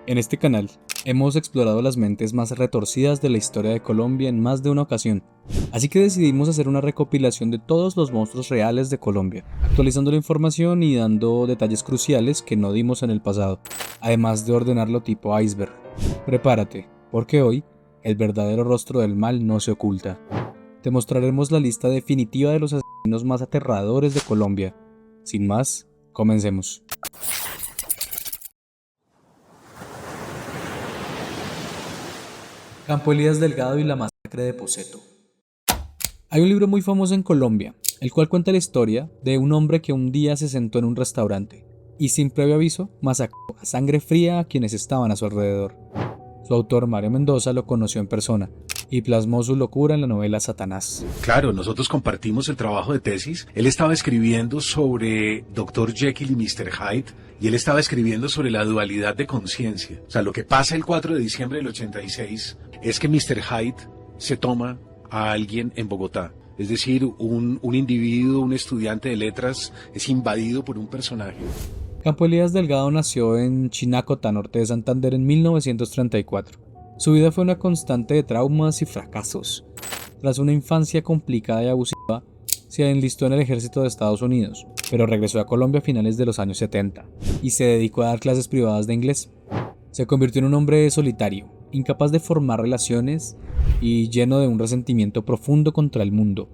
En este canal hemos explorado las mentes más retorcidas de la historia de Colombia en más de una ocasión, así que decidimos hacer una recopilación de todos los monstruos reales de Colombia, actualizando la información y dando detalles cruciales que no dimos en el pasado, además de ordenarlo tipo iceberg. Prepárate, porque hoy el verdadero rostro del mal no se oculta. Te mostraremos la lista definitiva de los asesinos más aterradores de Colombia. Sin más, comencemos. Campo Elías Delgado y la masacre de Poseto. Hay un libro muy famoso en Colombia, el cual cuenta la historia de un hombre que un día se sentó en un restaurante y sin previo aviso masacró a sangre fría a quienes estaban a su alrededor. Su autor, Mario Mendoza, lo conoció en persona y plasmó su locura en la novela Satanás. Claro, nosotros compartimos el trabajo de tesis. Él estaba escribiendo sobre Dr. Jekyll y Mr. Hyde, y él estaba escribiendo sobre la dualidad de conciencia. O sea, lo que pasa el 4 de diciembre del 86 es que Mr. Hyde se toma a alguien en Bogotá. Es decir, un individuo, un estudiante de letras, es invadido por un personaje. Campo Elías Delgado nació en Chinacota, norte de Santander, en 1934. Su vida fue una constante de traumas y fracasos. Tras una infancia complicada y abusiva, se enlistó en el ejército de Estados Unidos, pero regresó a Colombia a finales de los años 70 y se dedicó a dar clases privadas de inglés. Se convirtió en un hombre solitario, incapaz de formar relaciones y lleno de un resentimiento profundo contra el mundo,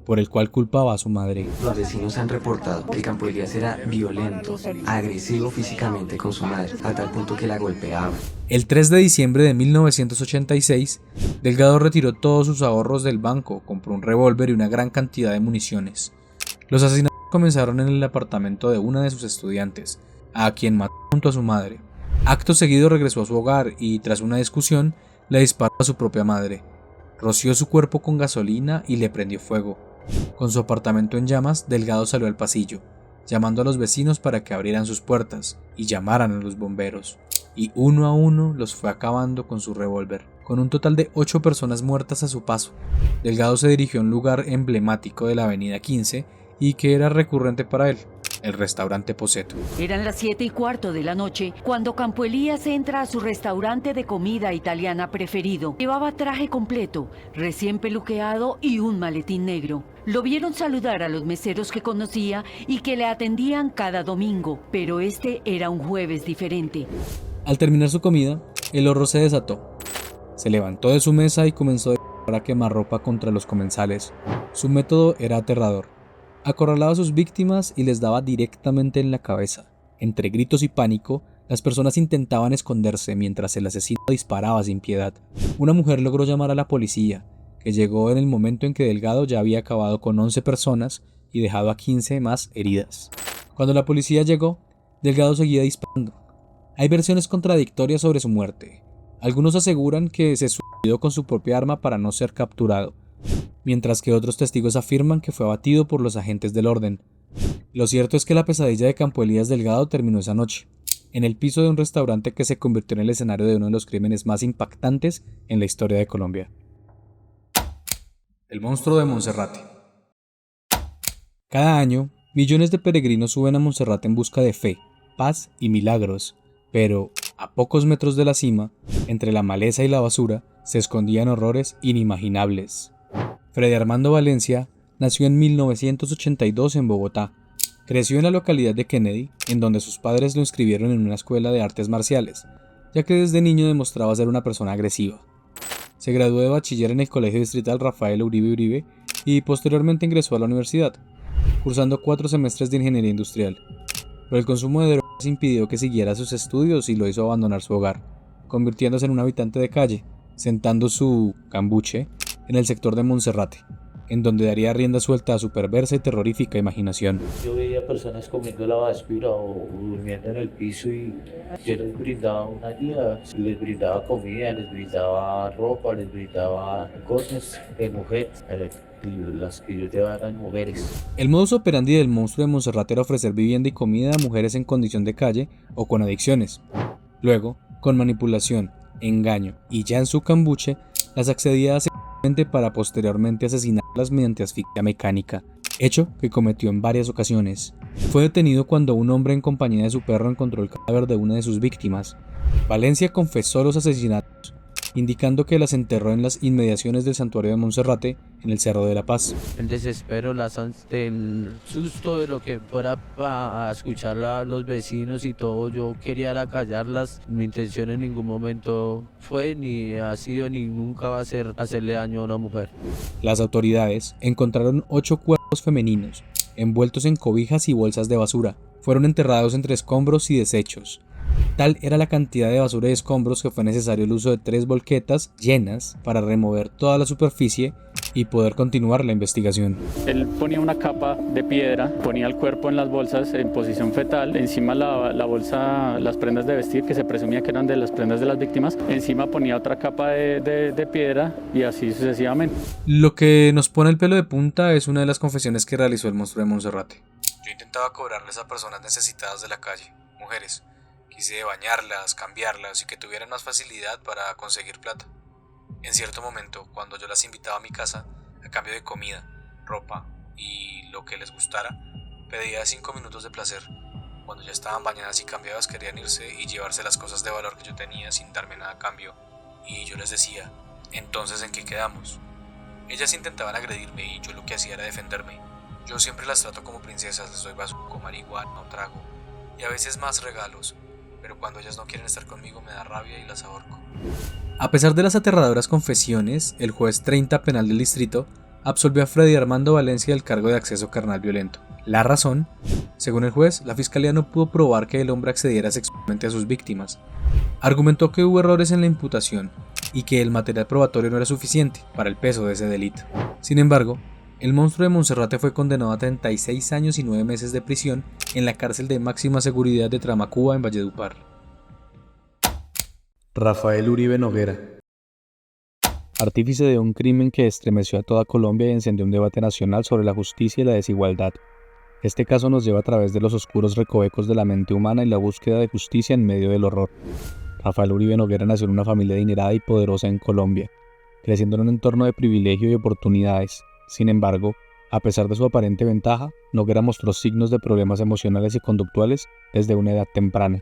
por el cual culpaba a su madre. Los vecinos han reportado que Campo Elías era violento, agresivo físicamente con su madre, a tal punto que la golpeaba. El 3 de diciembre de 1986, Delgado retiró todos sus ahorros del banco, compró un revólver y una gran cantidad de municiones. Los asesinatos comenzaron en el apartamento de una de sus estudiantes, a quien mató junto a su madre. Acto seguido regresó a su hogar y, tras una discusión, le disparó a su propia madre. Roció su cuerpo con gasolina y le prendió fuego. Con su apartamento en llamas, Delgado salió al pasillo, llamando a los vecinos para que abrieran sus puertas y llamaran a los bomberos, y uno a uno los fue acabando con su revólver. Con un total de 8 personas muertas a su paso, Delgado se dirigió a un lugar emblemático de la avenida 15 y que era recurrente para él, el restaurante Poseto. Eran las 7:15 de la noche cuando Campo Elías entra a su restaurante de comida italiana preferido. Llevaba traje completo, recién peluqueado y un maletín negro. Lo vieron saludar a los meseros que conocía y que le atendían cada domingo, pero este era un jueves diferente. Al terminar su comida, el horror se desató. Se levantó de su mesa y comenzó a quemarropa contra los comensales. Su método era aterrador. Acorralaba a sus víctimas y les daba directamente en la cabeza. Entre gritos y pánico, las personas intentaban esconderse mientras el asesino disparaba sin piedad. Una mujer logró llamar a la policía, que llegó en el momento en que Delgado ya había acabado con 11 personas y dejado a 15 más heridas. Cuando la policía llegó, Delgado seguía disparando. Hay versiones contradictorias sobre su muerte. Algunos aseguran que se suicidó con su propia arma para no ser capturado, mientras que otros testigos afirman que fue abatido por los agentes del orden. Lo cierto es que la pesadilla de Campo Elías Delgado terminó esa noche, en el piso de un restaurante que se convirtió en el escenario de uno de los crímenes más impactantes en la historia de Colombia. El monstruo de Monserrate. Cada año, millones de peregrinos suben a Monserrate en busca de fe, paz y milagros, pero a pocos metros de la cima, entre la maleza y la basura, se escondían horrores inimaginables. Freddy Armando Valencia nació en 1982 en Bogotá. Creció en la localidad de Kennedy, en donde sus padres lo inscribieron en una escuela de artes marciales, ya que desde niño demostraba ser una persona agresiva. Se graduó de bachiller en el Colegio Distrital Rafael Uribe Uribe y posteriormente ingresó a la universidad, cursando 4 semestres de ingeniería industrial. Pero el consumo de drogas impidió que siguiera sus estudios y lo hizo abandonar su hogar, convirtiéndose en un habitante de calle, sentando su cambuche en el sector de Monserrate, en donde daría rienda suelta a su perversa y terrorífica imaginación. Yo veía personas comiendo la basura o durmiendo en el piso y yo les brindaba una ayuda, les brindaba comida, les brindaba ropa, les brindaba cosas de mujer, las que yo llevaba eran mujeres. El modus operandi del monstruo de Monserrate era ofrecer vivienda y comida a mujeres en condición de calle o con adicciones. Luego, con manipulación, engaño y ya en su cambuche, las accedía a para posteriormente asesinarlas mediante asfixia mecánica, hecho que cometió en varias ocasiones. Fue detenido cuando un hombre en compañía de su perro encontró el cadáver de una de sus víctimas. Valencia confesó los asesinatos, indicando que las enterró en las inmediaciones del santuario de Monserrate, en el Cerro de la Paz. El desespero, el susto de lo que fuera a escuchar a los vecinos y todo, yo quería era callarlas. Mi intención en ningún momento fue, ni ha sido, ni nunca va a ser hacerle daño a una mujer. Las autoridades encontraron 8 cuerpos femeninos, envueltos en cobijas y bolsas de basura. Fueron enterrados entre escombros y desechos. Tal era la cantidad de basura y escombros que fue necesario el uso de 3 volquetas llenas para remover toda la superficie y poder continuar la investigación. Él ponía una capa de piedra, ponía el cuerpo en las bolsas en posición fetal, encima la bolsa, las prendas de vestir que se presumía que eran de las prendas de las víctimas, encima ponía otra capa de piedra y así sucesivamente. Lo que nos pone el pelo de punta es una de las confesiones que realizó el monstruo de Monserrate. Yo intentaba cobrarles a personas necesitadas de la calle, mujeres. Quise bañarlas, cambiarlas y que tuvieran más facilidad para conseguir plata. En cierto momento, cuando yo las invitaba a mi casa, a cambio de comida, ropa y lo que les gustara, pedía 5 minutos de placer. Cuando ya estaban bañadas y cambiadas, querían irse y llevarse las cosas de valor que yo tenía sin darme nada a cambio. Y yo les decía, ¿entonces en qué quedamos? Ellas intentaban agredirme y yo lo que hacía era defenderme. Yo siempre las trato como princesas, les doy bazuco, marihuana o trago y a veces más regalos. Pero cuando ellas no quieren estar conmigo me da rabia y las ahorco. A pesar de las aterradoras confesiones, el juez 30 penal del distrito absolvió a Freddy Armando Valencia del cargo de acceso carnal violento. La razón, según el juez, la fiscalía no pudo probar que el hombre accediera sexualmente a sus víctimas. Argumentó que hubo errores en la imputación y que el material probatorio no era suficiente para el peso de ese delito. Sin embargo, el monstruo de Monserrate fue condenado a 36 años y 9 meses de prisión en la cárcel de máxima seguridad de Tramacuba en Valledupar. Rafael Uribe Noguera. Artífice de un crimen que estremeció a toda Colombia y encendió un debate nacional sobre la justicia y la desigualdad. Este caso nos lleva a través de los oscuros recovecos de la mente humana y la búsqueda de justicia en medio del horror. Rafael Uribe Noguera nació en una familia adinerada y poderosa en Colombia, creciendo en un entorno de privilegio y oportunidades. Sin embargo, a pesar de su aparente ventaja, Noguera mostró signos de problemas emocionales y conductuales desde una edad temprana.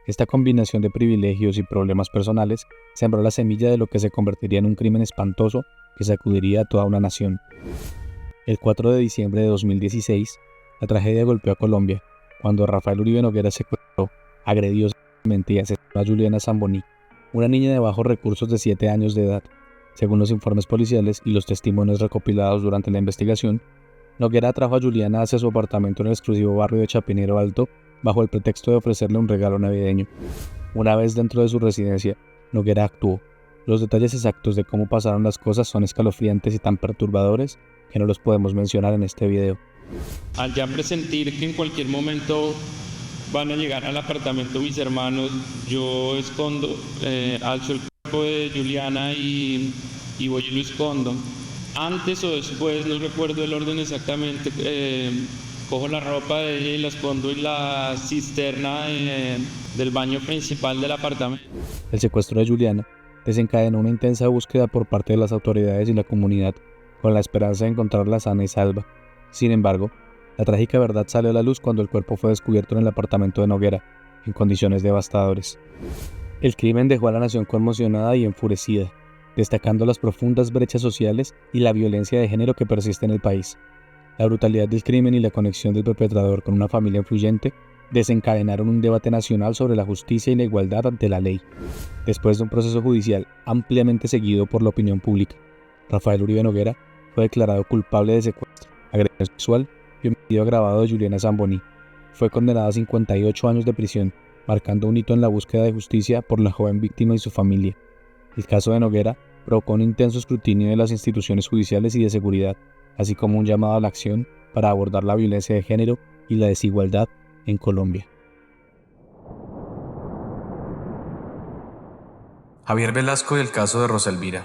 Esta combinación de privilegios y problemas personales sembró la semilla de lo que se convertiría en un crimen espantoso que sacudiría a toda una nación. El 4 de diciembre de 2016, la tragedia golpeó a Colombia, cuando Rafael Uribe Noguera secuestró, agredió sexualmente y asesinó a Juliana Zamboni, una niña de bajos recursos de 7 años de edad. Según los informes policiales y los testimonios recopilados durante la investigación, Noguera atrajo a Juliana hacia su apartamento en el exclusivo barrio de Chapinero Alto bajo el pretexto de ofrecerle un regalo navideño. Una vez dentro de su residencia, Noguera actuó. Los detalles exactos de cómo pasaron las cosas son escalofriantes y tan perturbadores que no los podemos mencionar en este video. Al ya presentir que en cualquier momento van a llegar al apartamento mis hermanos, yo escondo, alzo el cuerpo de Juliana y voy y lo escondo. Antes o después, no recuerdo el orden exactamente, cojo la ropa de ella y la escondo en la cisterna del baño principal del apartamento. El secuestro de Juliana desencadenó una intensa búsqueda por parte de las autoridades y la comunidad, con la esperanza de encontrarla sana y salva. Sin embargo, la trágica verdad salió a la luz cuando el cuerpo fue descubierto en el apartamento de Noguera, en condiciones devastadoras. El crimen dejó a la nación conmocionada y enfurecida, destacando las profundas brechas sociales y la violencia de género que persiste en el país. La brutalidad del crimen y la conexión del perpetrador con una familia influyente desencadenaron un debate nacional sobre la justicia y la igualdad ante la ley. Después de un proceso judicial ampliamente seguido por la opinión pública, Rafael Uribe Noguera fue declarado culpable de secuestro, agresión sexual y homicidio agravado de Juliana Zamboni. Fue condenado a 58 años de prisión, marcando un hito en la búsqueda de justicia por la joven víctima y su familia. El caso de Noguera provocó un intenso escrutinio de las instituciones judiciales y de seguridad, así como un llamado a la acción para abordar la violencia de género y la desigualdad en Colombia. Javier Velasco y el caso de Rosa Elvira.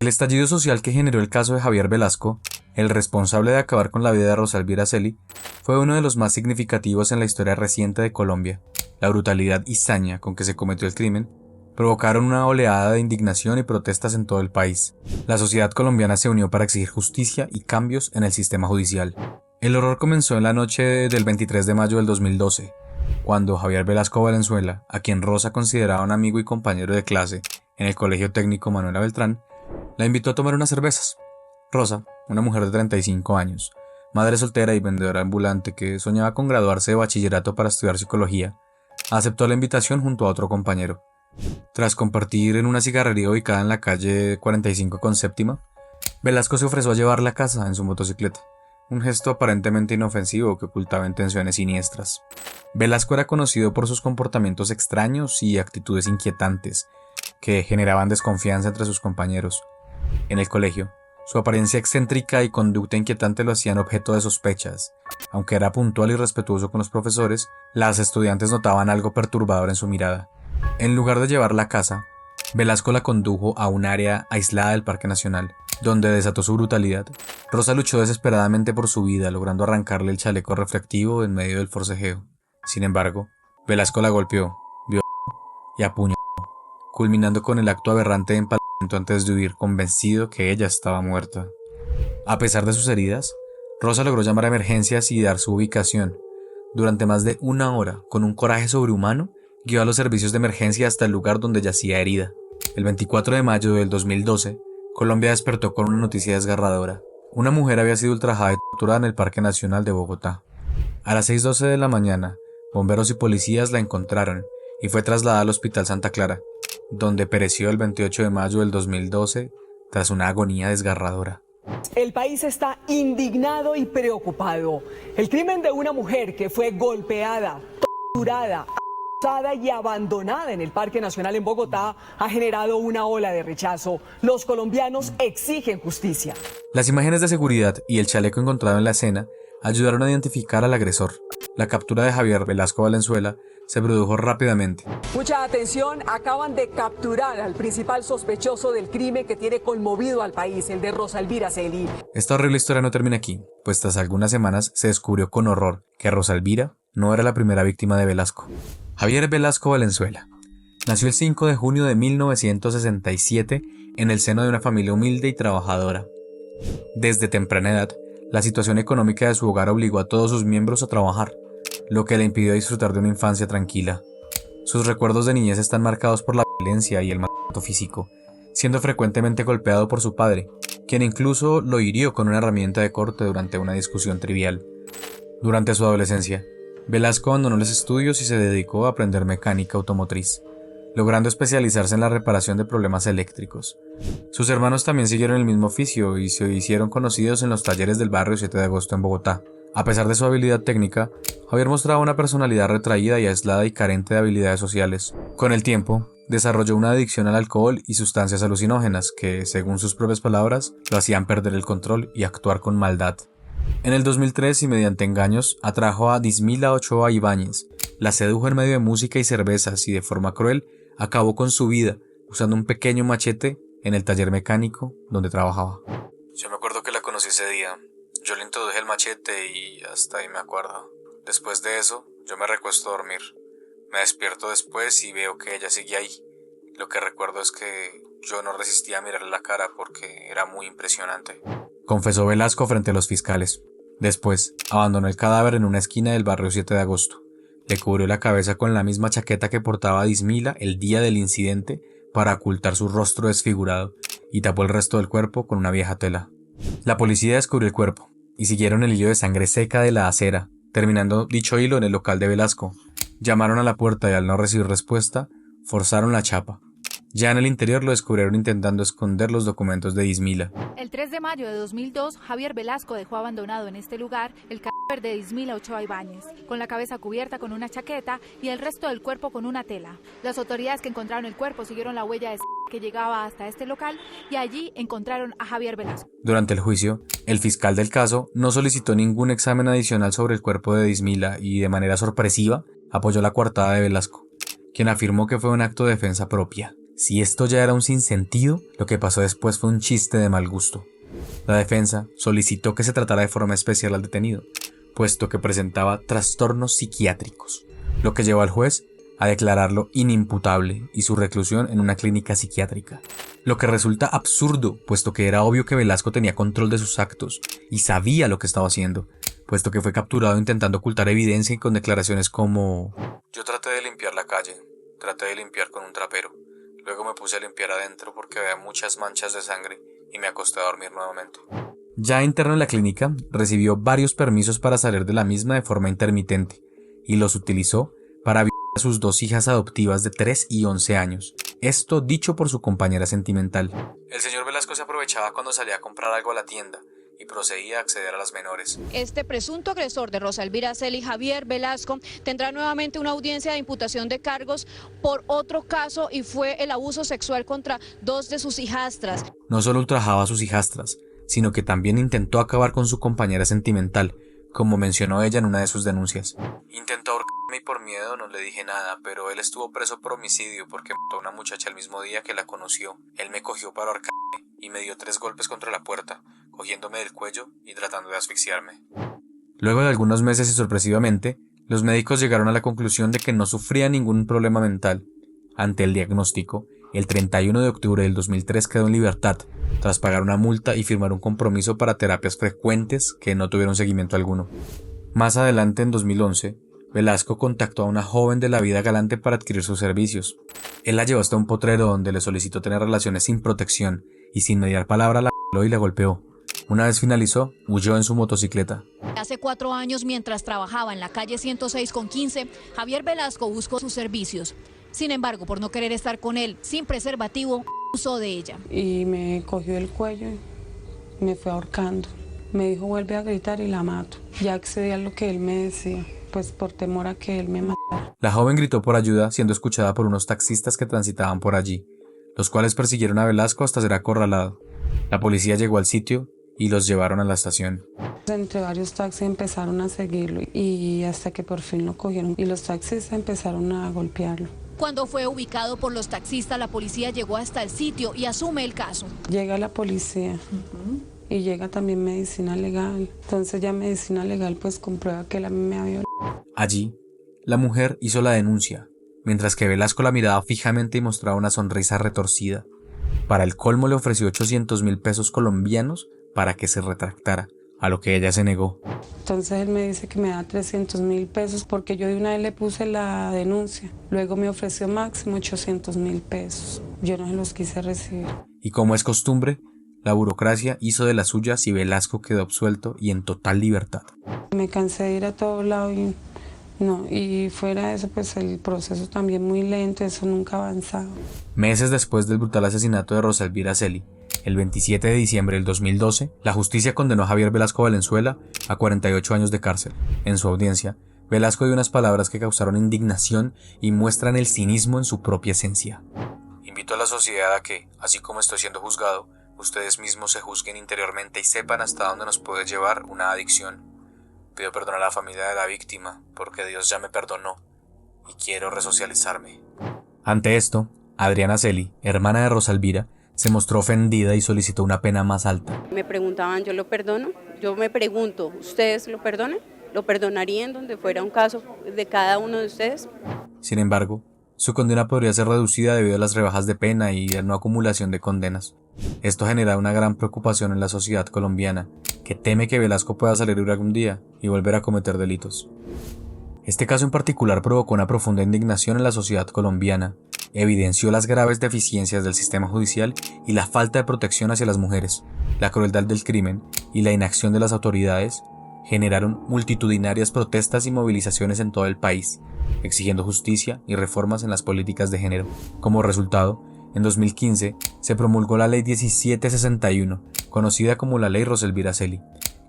El estallido social que generó el caso de Javier Velasco, el responsable de acabar con la vida de Rosa Elvira Celi, fue uno de los más significativos en la historia reciente de Colombia. La brutalidad y saña con que se cometió el crimen provocaron una oleada de indignación y protestas en todo el país. La sociedad colombiana se unió para exigir justicia y cambios en el sistema judicial. El horror comenzó en la noche del 23 de mayo del 2012, cuando Javier Velasco Valenzuela, a quien Rosa consideraba un amigo y compañero de clase en el Colegio Técnico Manuela Beltrán, la invitó a tomar unas cervezas. Rosa, una mujer de 35 años, madre soltera y vendedora ambulante que soñaba con graduarse de bachillerato para estudiar psicología, aceptó la invitación junto a otro compañero. Tras compartir en una cigarrería ubicada en la calle 45 con Séptima, Velasco se ofreció a llevarla a casa en su motocicleta, un gesto aparentemente inofensivo que ocultaba intenciones siniestras. Velasco era conocido por sus comportamientos extraños y actitudes inquietantes, que generaban desconfianza entre sus compañeros. En el colegio, su apariencia excéntrica y conducta inquietante lo hacían objeto de sospechas. Aunque era puntual y respetuoso con los profesores, las estudiantes notaban algo perturbador en su mirada. En lugar de llevarla a casa, Velasco la condujo a un área aislada del Parque Nacional, donde desató su brutalidad. Rosa luchó desesperadamente por su vida, logrando arrancarle el chaleco reflectivo en medio del forcejeo. Sin embargo, Velasco la golpeó, violó y apuñaló, culminando con el acto aberrante de empalamiento antes de huir, convencido que ella estaba muerta. A pesar de sus heridas, Rosa logró llamar a emergencias y dar su ubicación. Durante más de una hora, con un coraje sobrehumano, guió a los servicios de emergencia hasta el lugar donde yacía herida. El 24 de mayo del 2012, Colombia despertó con una noticia desgarradora. Una mujer había sido ultrajada y torturada en el Parque Nacional de Bogotá. A las 6:12 de la mañana, bomberos y policías la encontraron y fue trasladada al Hospital Santa Clara, donde pereció el 28 de mayo del 2012 tras una agonía desgarradora. El país está indignado y preocupado. El crimen de una mujer que fue golpeada, torturada, abusada y abandonada en el Parque Nacional en Bogotá ha generado una ola de rechazo. Los colombianos exigen justicia. Las imágenes de seguridad y el chaleco encontrado en la escena ayudaron a identificar al agresor. La captura de Javier Velasco Valenzuela se produjo rápidamente. Mucha atención, acaban de capturar al principal sospechoso del crimen que tiene conmovido al país, el de Rosa Elvira Celi. Esta horrible historia no termina aquí, pues tras algunas semanas se descubrió con horror que Rosa Elvira no era la primera víctima de Velasco. Javier Velasco Valenzuela nació el 5 de junio de 1967 en el seno de una familia humilde y trabajadora. Desde temprana edad, la situación económica de su hogar obligó a todos sus miembros a trabajar, lo que le impidió disfrutar de una infancia tranquila. Sus recuerdos de niñez están marcados por la violencia y el maltrato físico, siendo frecuentemente golpeado por su padre, quien incluso lo hirió con una herramienta de corte durante una discusión trivial. Durante su adolescencia, Velasco abandonó los estudios y se dedicó a aprender mecánica automotriz, logrando especializarse en la reparación de problemas eléctricos. Sus hermanos también siguieron el mismo oficio y se hicieron conocidos en los talleres del barrio 7 de agosto en Bogotá. A pesar de su habilidad técnica, Javier mostraba una personalidad retraída y aislada y carente de habilidades sociales. Con el tiempo, desarrolló una adicción al alcohol y sustancias alucinógenas que, según sus propias palabras, lo hacían perder el control y actuar con maldad. En el 2003 y mediante engaños, atrajo a Dismila Ochoa Ibáñez, la sedujo en medio de música y cervezas y de forma cruel acabó con su vida usando un pequeño machete en el taller mecánico donde trabajaba. Yo me acuerdo que la conocí ese día. Yo le introduje el machete y hasta ahí me acuerdo. Después de eso, yo me recuesto a dormir. Me despierto después y veo que ella sigue ahí. Lo que recuerdo es que yo no resistía a mirarle la cara porque era muy impresionante, confesó Velasco frente a los fiscales. Después, abandonó el cadáver en una esquina del barrio 7 de agosto. Le cubrió la cabeza con la misma chaqueta que portaba Dismila el día del incidente para ocultar su rostro desfigurado y tapó el resto del cuerpo con una vieja tela. La policía descubrió el cuerpo y siguieron el hilo de sangre seca de la acera, terminando dicho hilo en el local de Velasco. Llamaron a la puerta y al no recibir respuesta, forzaron la chapa. Ya en el interior lo descubrieron intentando esconder los documentos de Dismila. El 3 de mayo de 2002, Javier Velasco dejó abandonado en este lugar el cadáver de Dismila Ochoa Ibáñez, con la cabeza cubierta con una chaqueta y el resto del cuerpo con una tela. Las autoridades que encontraron el cuerpo siguieron la huella de que llegaba hasta este local y allí encontraron a Javier Velasco. Durante el juicio, el fiscal del caso no solicitó ningún examen adicional sobre el cuerpo de Dismila y de manera sorpresiva apoyó la coartada de Velasco, quien afirmó que fue un acto de defensa propia. Si esto ya era un sinsentido, lo que pasó después fue un chiste de mal gusto. La defensa solicitó que se tratara de forma especial al detenido, puesto que presentaba trastornos psiquiátricos, lo que llevó al juez a declararlo inimputable y su reclusión en una clínica psiquiátrica. Lo que resulta absurdo, puesto que era obvio que Velasco tenía control de sus actos y sabía lo que estaba haciendo, puesto que fue capturado intentando ocultar evidencia y con declaraciones como: yo traté de limpiar la calle, traté de limpiar con un trapero, luego me puse a limpiar adentro porque había muchas manchas de sangre y me acosté a dormir nuevamente. Ya interno en la clínica, recibió varios permisos para salir de la misma de forma intermitente y los utilizó para violar a sus 2 hijas adoptivas de 3 y 11 años. Esto dicho por su compañera sentimental. El señor Velasco se aprovechaba cuando salía a comprar algo a la tienda y procedía a acceder a las menores. Este presunto agresor de Rosa Elvira Celi, Javier Velasco, tendrá nuevamente una audiencia de imputación de cargos por otro caso y fue el abuso sexual contra 2 de sus hijastras. No solo ultrajaba a sus hijastras, sino que también intentó acabar con su compañera sentimental, como mencionó ella en una de sus denuncias. Intentó ahorcarme y por miedo no le dije nada, pero él estuvo preso por homicidio porque mató a una muchacha el mismo día que la conoció. Él me cogió para ahorcarme y me dio 3 golpes contra la puerta, cogiéndome del cuello y tratando de asfixiarme. Luego de algunos meses y sorpresivamente, los médicos llegaron a la conclusión de que no sufría ningún problema mental. Ante el diagnóstico, el 31 de octubre del 2003 quedó en libertad, tras pagar una multa y firmar un compromiso para terapias frecuentes que no tuvieron seguimiento alguno. Más adelante, en 2011, Velasco contactó a una joven de la vida galante para adquirir sus servicios. Él la llevó hasta un potrero donde le solicitó tener relaciones sin protección y sin mediar palabra la violó y la golpeó. Una vez finalizó, huyó en su motocicleta. Hace 4 años, mientras trabajaba en la calle 106 con 15, Javier Velasco buscó sus servicios. Sin embargo, por no querer estar con él sin preservativo, usó de ella. Y me cogió el cuello y me fue ahorcando. Me dijo, vuelve a gritar y la mato. Ya accedí a lo que él me decía, pues por temor a que él me matara. La joven gritó por ayuda, siendo escuchada por unos taxistas que transitaban por allí, los cuales persiguieron a Velasco hasta ser acorralado. La policía llegó al sitio y los llevaron a la estación. Entre varios taxis empezaron a seguirlo y hasta que por fin lo cogieron y los taxistas empezaron a golpearlo. Cuando fue ubicado por los taxistas, la policía llegó hasta el sitio y asume el caso. Llega la policía y llega también medicina legal. Entonces ya medicina legal pues comprueba que él a mí me había violado. Allí, la mujer hizo la denuncia, mientras que Velasco la miraba fijamente y mostraba una sonrisa retorcida. Para el colmo le ofreció 800,000 pesos colombianos para que se retractara, a lo que ella se negó. Entonces él me dice que me da 300,000 pesos porque yo de una vez le puse la denuncia. Luego me ofreció máximo 800,000 pesos. Yo no se los quise recibir. Y como es costumbre, la burocracia hizo de las suyas y Velasco quedó absuelto y en total libertad. Me cansé de ir a todo lado y fuera de eso pues el proceso también muy lento, eso nunca ha avanzado. Meses después del brutal asesinato de Rosa Elvira Celi, el 27 de diciembre del 2012, la justicia condenó a Javier Velasco Valenzuela a 48 años de cárcel. En su audiencia, Velasco dio unas palabras que causaron indignación y muestran el cinismo en su propia esencia. Invito a la sociedad a que, así como estoy siendo juzgado, ustedes mismos se juzguen interiormente y sepan hasta dónde nos puede llevar una adicción. Pido perdón a la familia de la víctima, porque Dios ya me perdonó y quiero resocializarme. Ante esto, Adriana Celi, hermana de Rosa Elvira, se mostró ofendida y solicitó una pena más alta. Me preguntaban, ¿yo lo perdono? Yo me pregunto, ¿ustedes lo perdonan? ¿Lo perdonarían donde fuera un caso de cada uno de ustedes? Sin embargo, su condena podría ser reducida debido a las rebajas de pena y la no acumulación de condenas. Esto genera una gran preocupación en la sociedad colombiana, que teme que Velasco pueda salir libre algún día y volver a cometer delitos. Este caso en particular provocó una profunda indignación en la sociedad colombiana, evidenció las graves deficiencias del sistema judicial y la falta de protección hacia las mujeres, la crueldad del crimen y la inacción de las autoridades generaron multitudinarias protestas y movilizaciones en todo el país, exigiendo justicia y reformas en las políticas de género. Como resultado, en 2015 se promulgó la Ley 1761, conocida como la Ley Rosa Elvira Celi,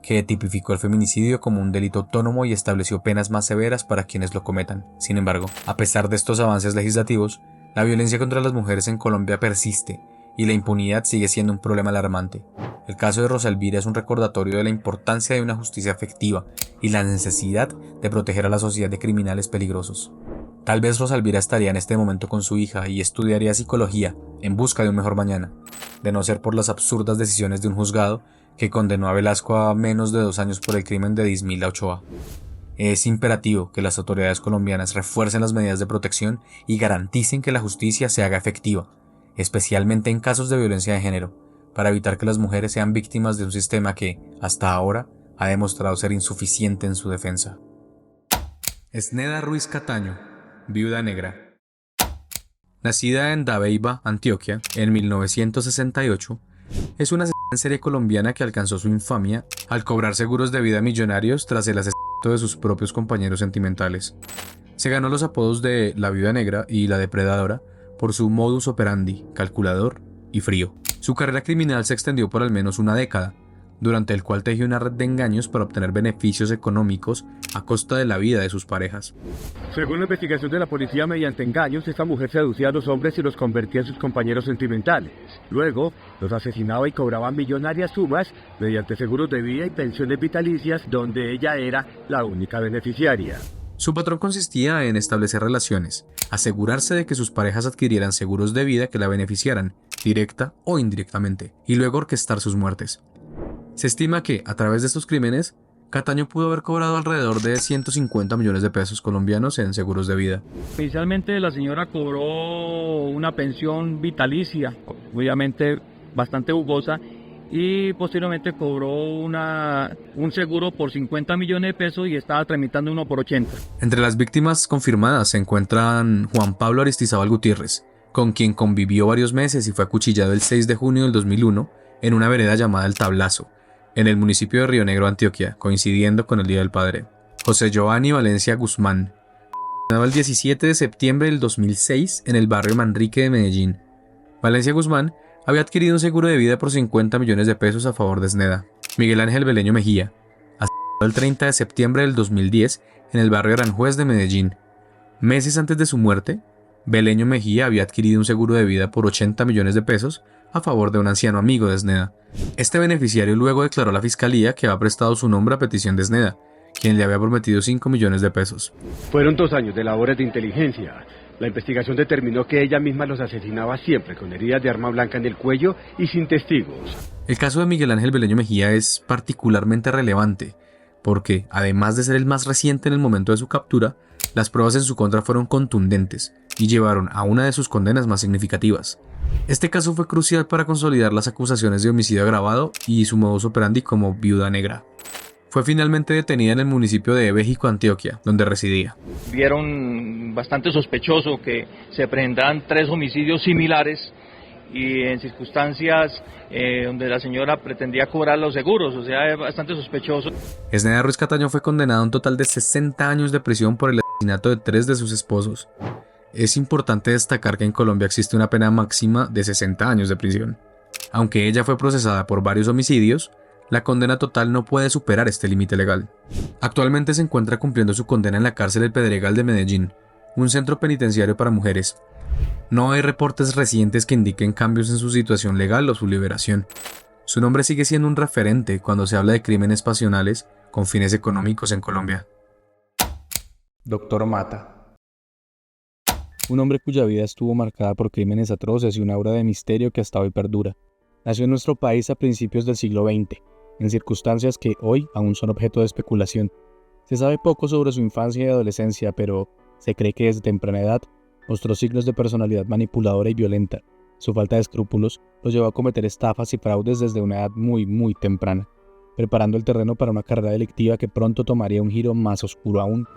que tipificó el feminicidio como un delito autónomo y estableció penas más severas para quienes lo cometan. Sin embargo, a pesar de estos avances legislativos, la violencia contra las mujeres en Colombia persiste y la impunidad sigue siendo un problema alarmante. El caso de Rosa Elvira es un recordatorio de la importancia de una justicia efectiva y la necesidad de proteger a la sociedad de criminales peligrosos. Tal vez Rosa Elvira estaría en este momento con su hija y estudiaría psicología en busca de un mejor mañana, de no ser por las absurdas decisiones de un juzgado que condenó a Velasco a menos de 2 años por el crimen de Dismila Ochoa. Es imperativo que las autoridades colombianas refuercen las medidas de protección y garanticen que la justicia se haga efectiva, especialmente en casos de violencia de género, para evitar que las mujeres sean víctimas de un sistema que, hasta ahora, ha demostrado ser insuficiente en su defensa. Esneda Ruiz Cataño, viuda negra. Nacida en Dabeiba, Antioquia, en 1968, es una asesina en serie colombiana que alcanzó su infamia al cobrar seguros de vida millonarios tras el asesinato de sus propios compañeros sentimentales. Se ganó los apodos de la viuda negra y la depredadora por su modus operandi, calculador y frío. Su carrera criminal se extendió por al menos una década, durante el cual tejió una red de engaños para obtener beneficios económicos a costa de la vida de sus parejas. Según la investigación de la policía, mediante engaños, esta mujer seducía a los hombres y los convertía en sus compañeros sentimentales. Luego, los asesinaba y cobraba millonarias sumas mediante seguros de vida y pensiones vitalicias, donde ella era la única beneficiaria. Su patrón consistía en establecer relaciones, asegurarse de que sus parejas adquirieran seguros de vida que la beneficiaran, directa o indirectamente, y luego orquestar sus muertes. Se estima que, a través de estos crímenes, Cataño pudo haber cobrado alrededor de 150 millones de pesos colombianos en seguros de vida. Inicialmente la señora cobró una pensión vitalicia, obviamente bastante jugosa, y posteriormente cobró un seguro por 50 millones de pesos y estaba tramitando uno por 80. Entre las víctimas confirmadas se encuentran Juan Pablo Aristizábal Gutiérrez, con quien convivió varios meses y fue acuchillado el 6 de junio del 2001 en una vereda llamada El Tablazo, en el municipio de Río Negro, Antioquia, coincidiendo con el Día del Padre. José Giovanni Valencia Guzmán, el 17 de septiembre del 2006 en el barrio Manrique de Medellín. Valencia Guzmán había adquirido un seguro de vida por 50 millones de pesos a favor de Esneda. Miguel Ángel Beleño Mejía, asesinado el 30 de septiembre del 2010 en el barrio Aranjuez de Medellín. Meses antes de su muerte, Beleño Mejía había adquirido un seguro de vida por 80 millones de pesos a favor de un anciano amigo de Esneda. Este beneficiario luego declaró a la fiscalía que había prestado su nombre a petición de Esneda, quien le había prometido 5 millones de pesos. Fueron 2 años de labores de inteligencia. La investigación determinó que ella misma los asesinaba siempre con heridas de arma blanca en el cuello y sin testigos. El caso de Miguel Ángel Beleño Mejía es particularmente relevante porque, además de ser el más reciente en el momento de su captura, las pruebas en su contra fueron contundentes y llevaron a una de sus condenas más significativas. Este caso fue crucial para consolidar las acusaciones de homicidio agravado y su modus operandi como viuda negra. Fue finalmente detenida en el municipio de Béjico, Antioquia, donde residía. Vieron bastante sospechoso que se presentaran 3 homicidios similares y en circunstancias donde la señora pretendía cobrar los seguros, o sea, es bastante sospechoso. Esneda Ruiz Cataño fue condenada a un total de 60 años de prisión por el asesinato de 3 de sus esposos. Es importante destacar que en Colombia existe una pena máxima de 60 años de prisión. Aunque ella fue procesada por varios homicidios, la condena total no puede superar este límite legal. Actualmente se encuentra cumpliendo su condena en la cárcel El Pedregal de Medellín, un centro penitenciario para mujeres. No hay reportes recientes que indiquen cambios en su situación legal o su liberación. Su nombre sigue siendo un referente cuando se habla de crímenes pasionales con fines económicos en Colombia. Doctor Mata. Un hombre cuya vida estuvo marcada por crímenes atroces y una aura de misterio que hasta hoy perdura. Nació en nuestro país a principios del siglo XX, en circunstancias que hoy aún son objeto de especulación. Se sabe poco sobre su infancia y adolescencia, pero se cree que desde temprana edad mostró signos de personalidad manipuladora y violenta. Su falta de escrúpulos lo llevó a cometer estafas y fraudes desde una edad muy temprana, preparando el terreno para una carrera delictiva que pronto tomaría un giro más oscuro aún.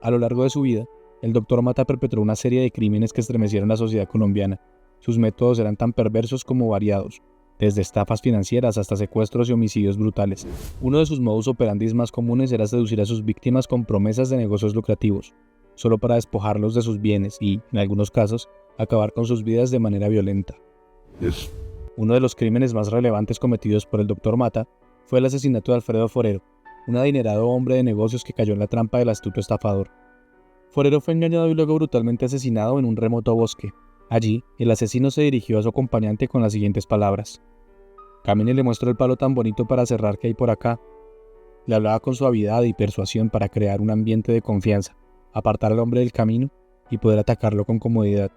A lo largo de su vida, el Dr. Mata perpetró una serie de crímenes que estremecieron la sociedad colombiana. Sus métodos eran tan perversos como variados, desde estafas financieras hasta secuestros y homicidios brutales. Uno de sus modus operandi más comunes era seducir a sus víctimas con promesas de negocios lucrativos, solo para despojarlos de sus bienes y, en algunos casos, acabar con sus vidas de manera violenta. Uno de los crímenes más relevantes cometidos por el Dr. Mata fue el asesinato de Alfredo Forero, un adinerado hombre de negocios que cayó en la trampa del astuto estafador. Forero fue engañado y luego brutalmente asesinado en un remoto bosque. Allí, el asesino se dirigió a su acompañante con las siguientes palabras: «Camine, le muestro el palo tan bonito para cerrar que hay por acá». Le hablaba con suavidad y persuasión para crear un ambiente de confianza, apartar al hombre del camino y poder atacarlo con comodidad.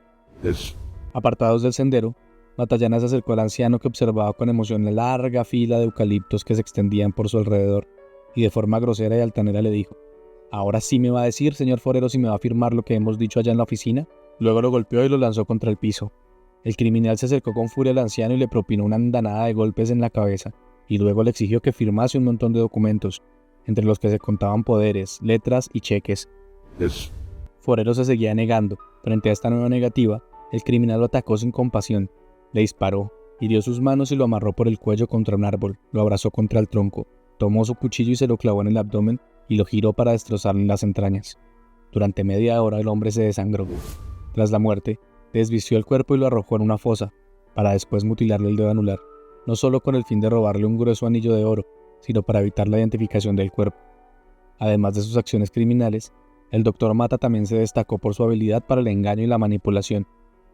Apartados del sendero, Matallana se acercó al anciano que observaba con emoción la larga fila de eucaliptos que se extendían por su alrededor, y de forma grosera y altanera le dijo: «¿Ahora sí me va a decir, señor Forero, si me va a afirmar lo que hemos dicho allá en la oficina?». Luego lo golpeó y lo lanzó contra el piso. El criminal se acercó con furia al anciano y le propinó una andanada de golpes en la cabeza, y luego le exigió que firmase un montón de documentos, entre los que se contaban poderes, letras y cheques. Forero se seguía negando. Frente a esta nueva negativa, el criminal lo atacó sin compasión, le disparó, hirió sus manos y lo amarró por el cuello contra un árbol, lo abrazó contra el tronco, tomó su cuchillo y se lo clavó en el abdomen y lo giró para destrozarle las entrañas. Durante media hora el hombre se desangró. Tras la muerte, desvistió el cuerpo y lo arrojó en una fosa, para después mutilarle el dedo anular, no solo con el fin de robarle un grueso anillo de oro, sino para evitar la identificación del cuerpo. Además de sus acciones criminales, el Dr. Mata también se destacó por su habilidad para el engaño y la manipulación.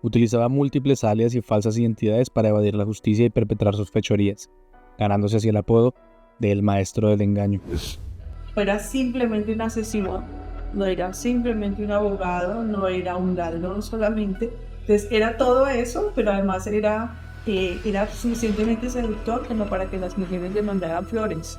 Utilizaba múltiples alias y falsas identidades para evadir la justicia y perpetrar sus fechorías, ganándose así el apodo de el maestro del engaño. Era simplemente un asesino, no era simplemente un abogado, no era un ladrón solamente. Entonces era todo eso, pero además era suficientemente seductor como para que las mujeres le mandaran flores.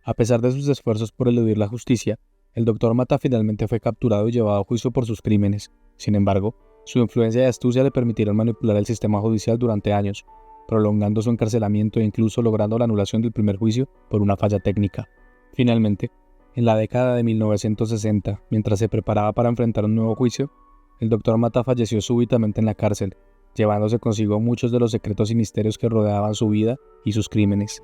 A pesar de sus esfuerzos por eludir la justicia, el Dr. Mata finalmente fue capturado y llevado a juicio por sus crímenes. Sin embargo, su influencia y astucia le permitieron manipular el sistema judicial durante años, prolongando su encarcelamiento e incluso logrando la anulación del primer juicio por una falla técnica. Finalmente, en la década de 1960, mientras se preparaba para enfrentar un nuevo juicio, el Dr. Mata falleció súbitamente en la cárcel, llevándose consigo muchos de los secretos y misterios que rodeaban su vida y sus crímenes.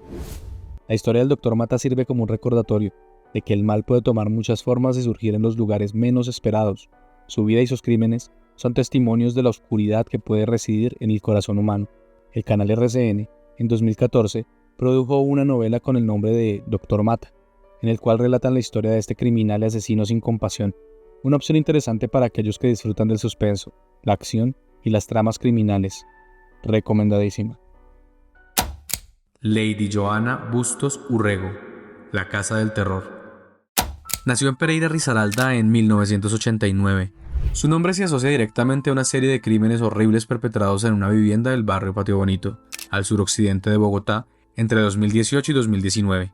La historia del Dr. Mata sirve como un recordatorio de que el mal puede tomar muchas formas y surgir en los lugares menos esperados. Su vida y sus crímenes son testimonios de la oscuridad que puede residir en el corazón humano. El canal RCN, en 2014, produjo una novela con el nombre de Dr. Mata, en el cual relatan la historia de este criminal y asesino sin compasión. Una opción interesante para aquellos que disfrutan del suspenso, la acción y las tramas criminales. Recomendadísima. Lady Joana Bustos Urrego, La Casa del Terror. Nació en Pereira Risaralda en 1989. Su nombre se asocia directamente a una serie de crímenes horribles perpetrados en una vivienda del barrio Patio Bonito, al suroccidente de Bogotá, entre 2018 y 2019.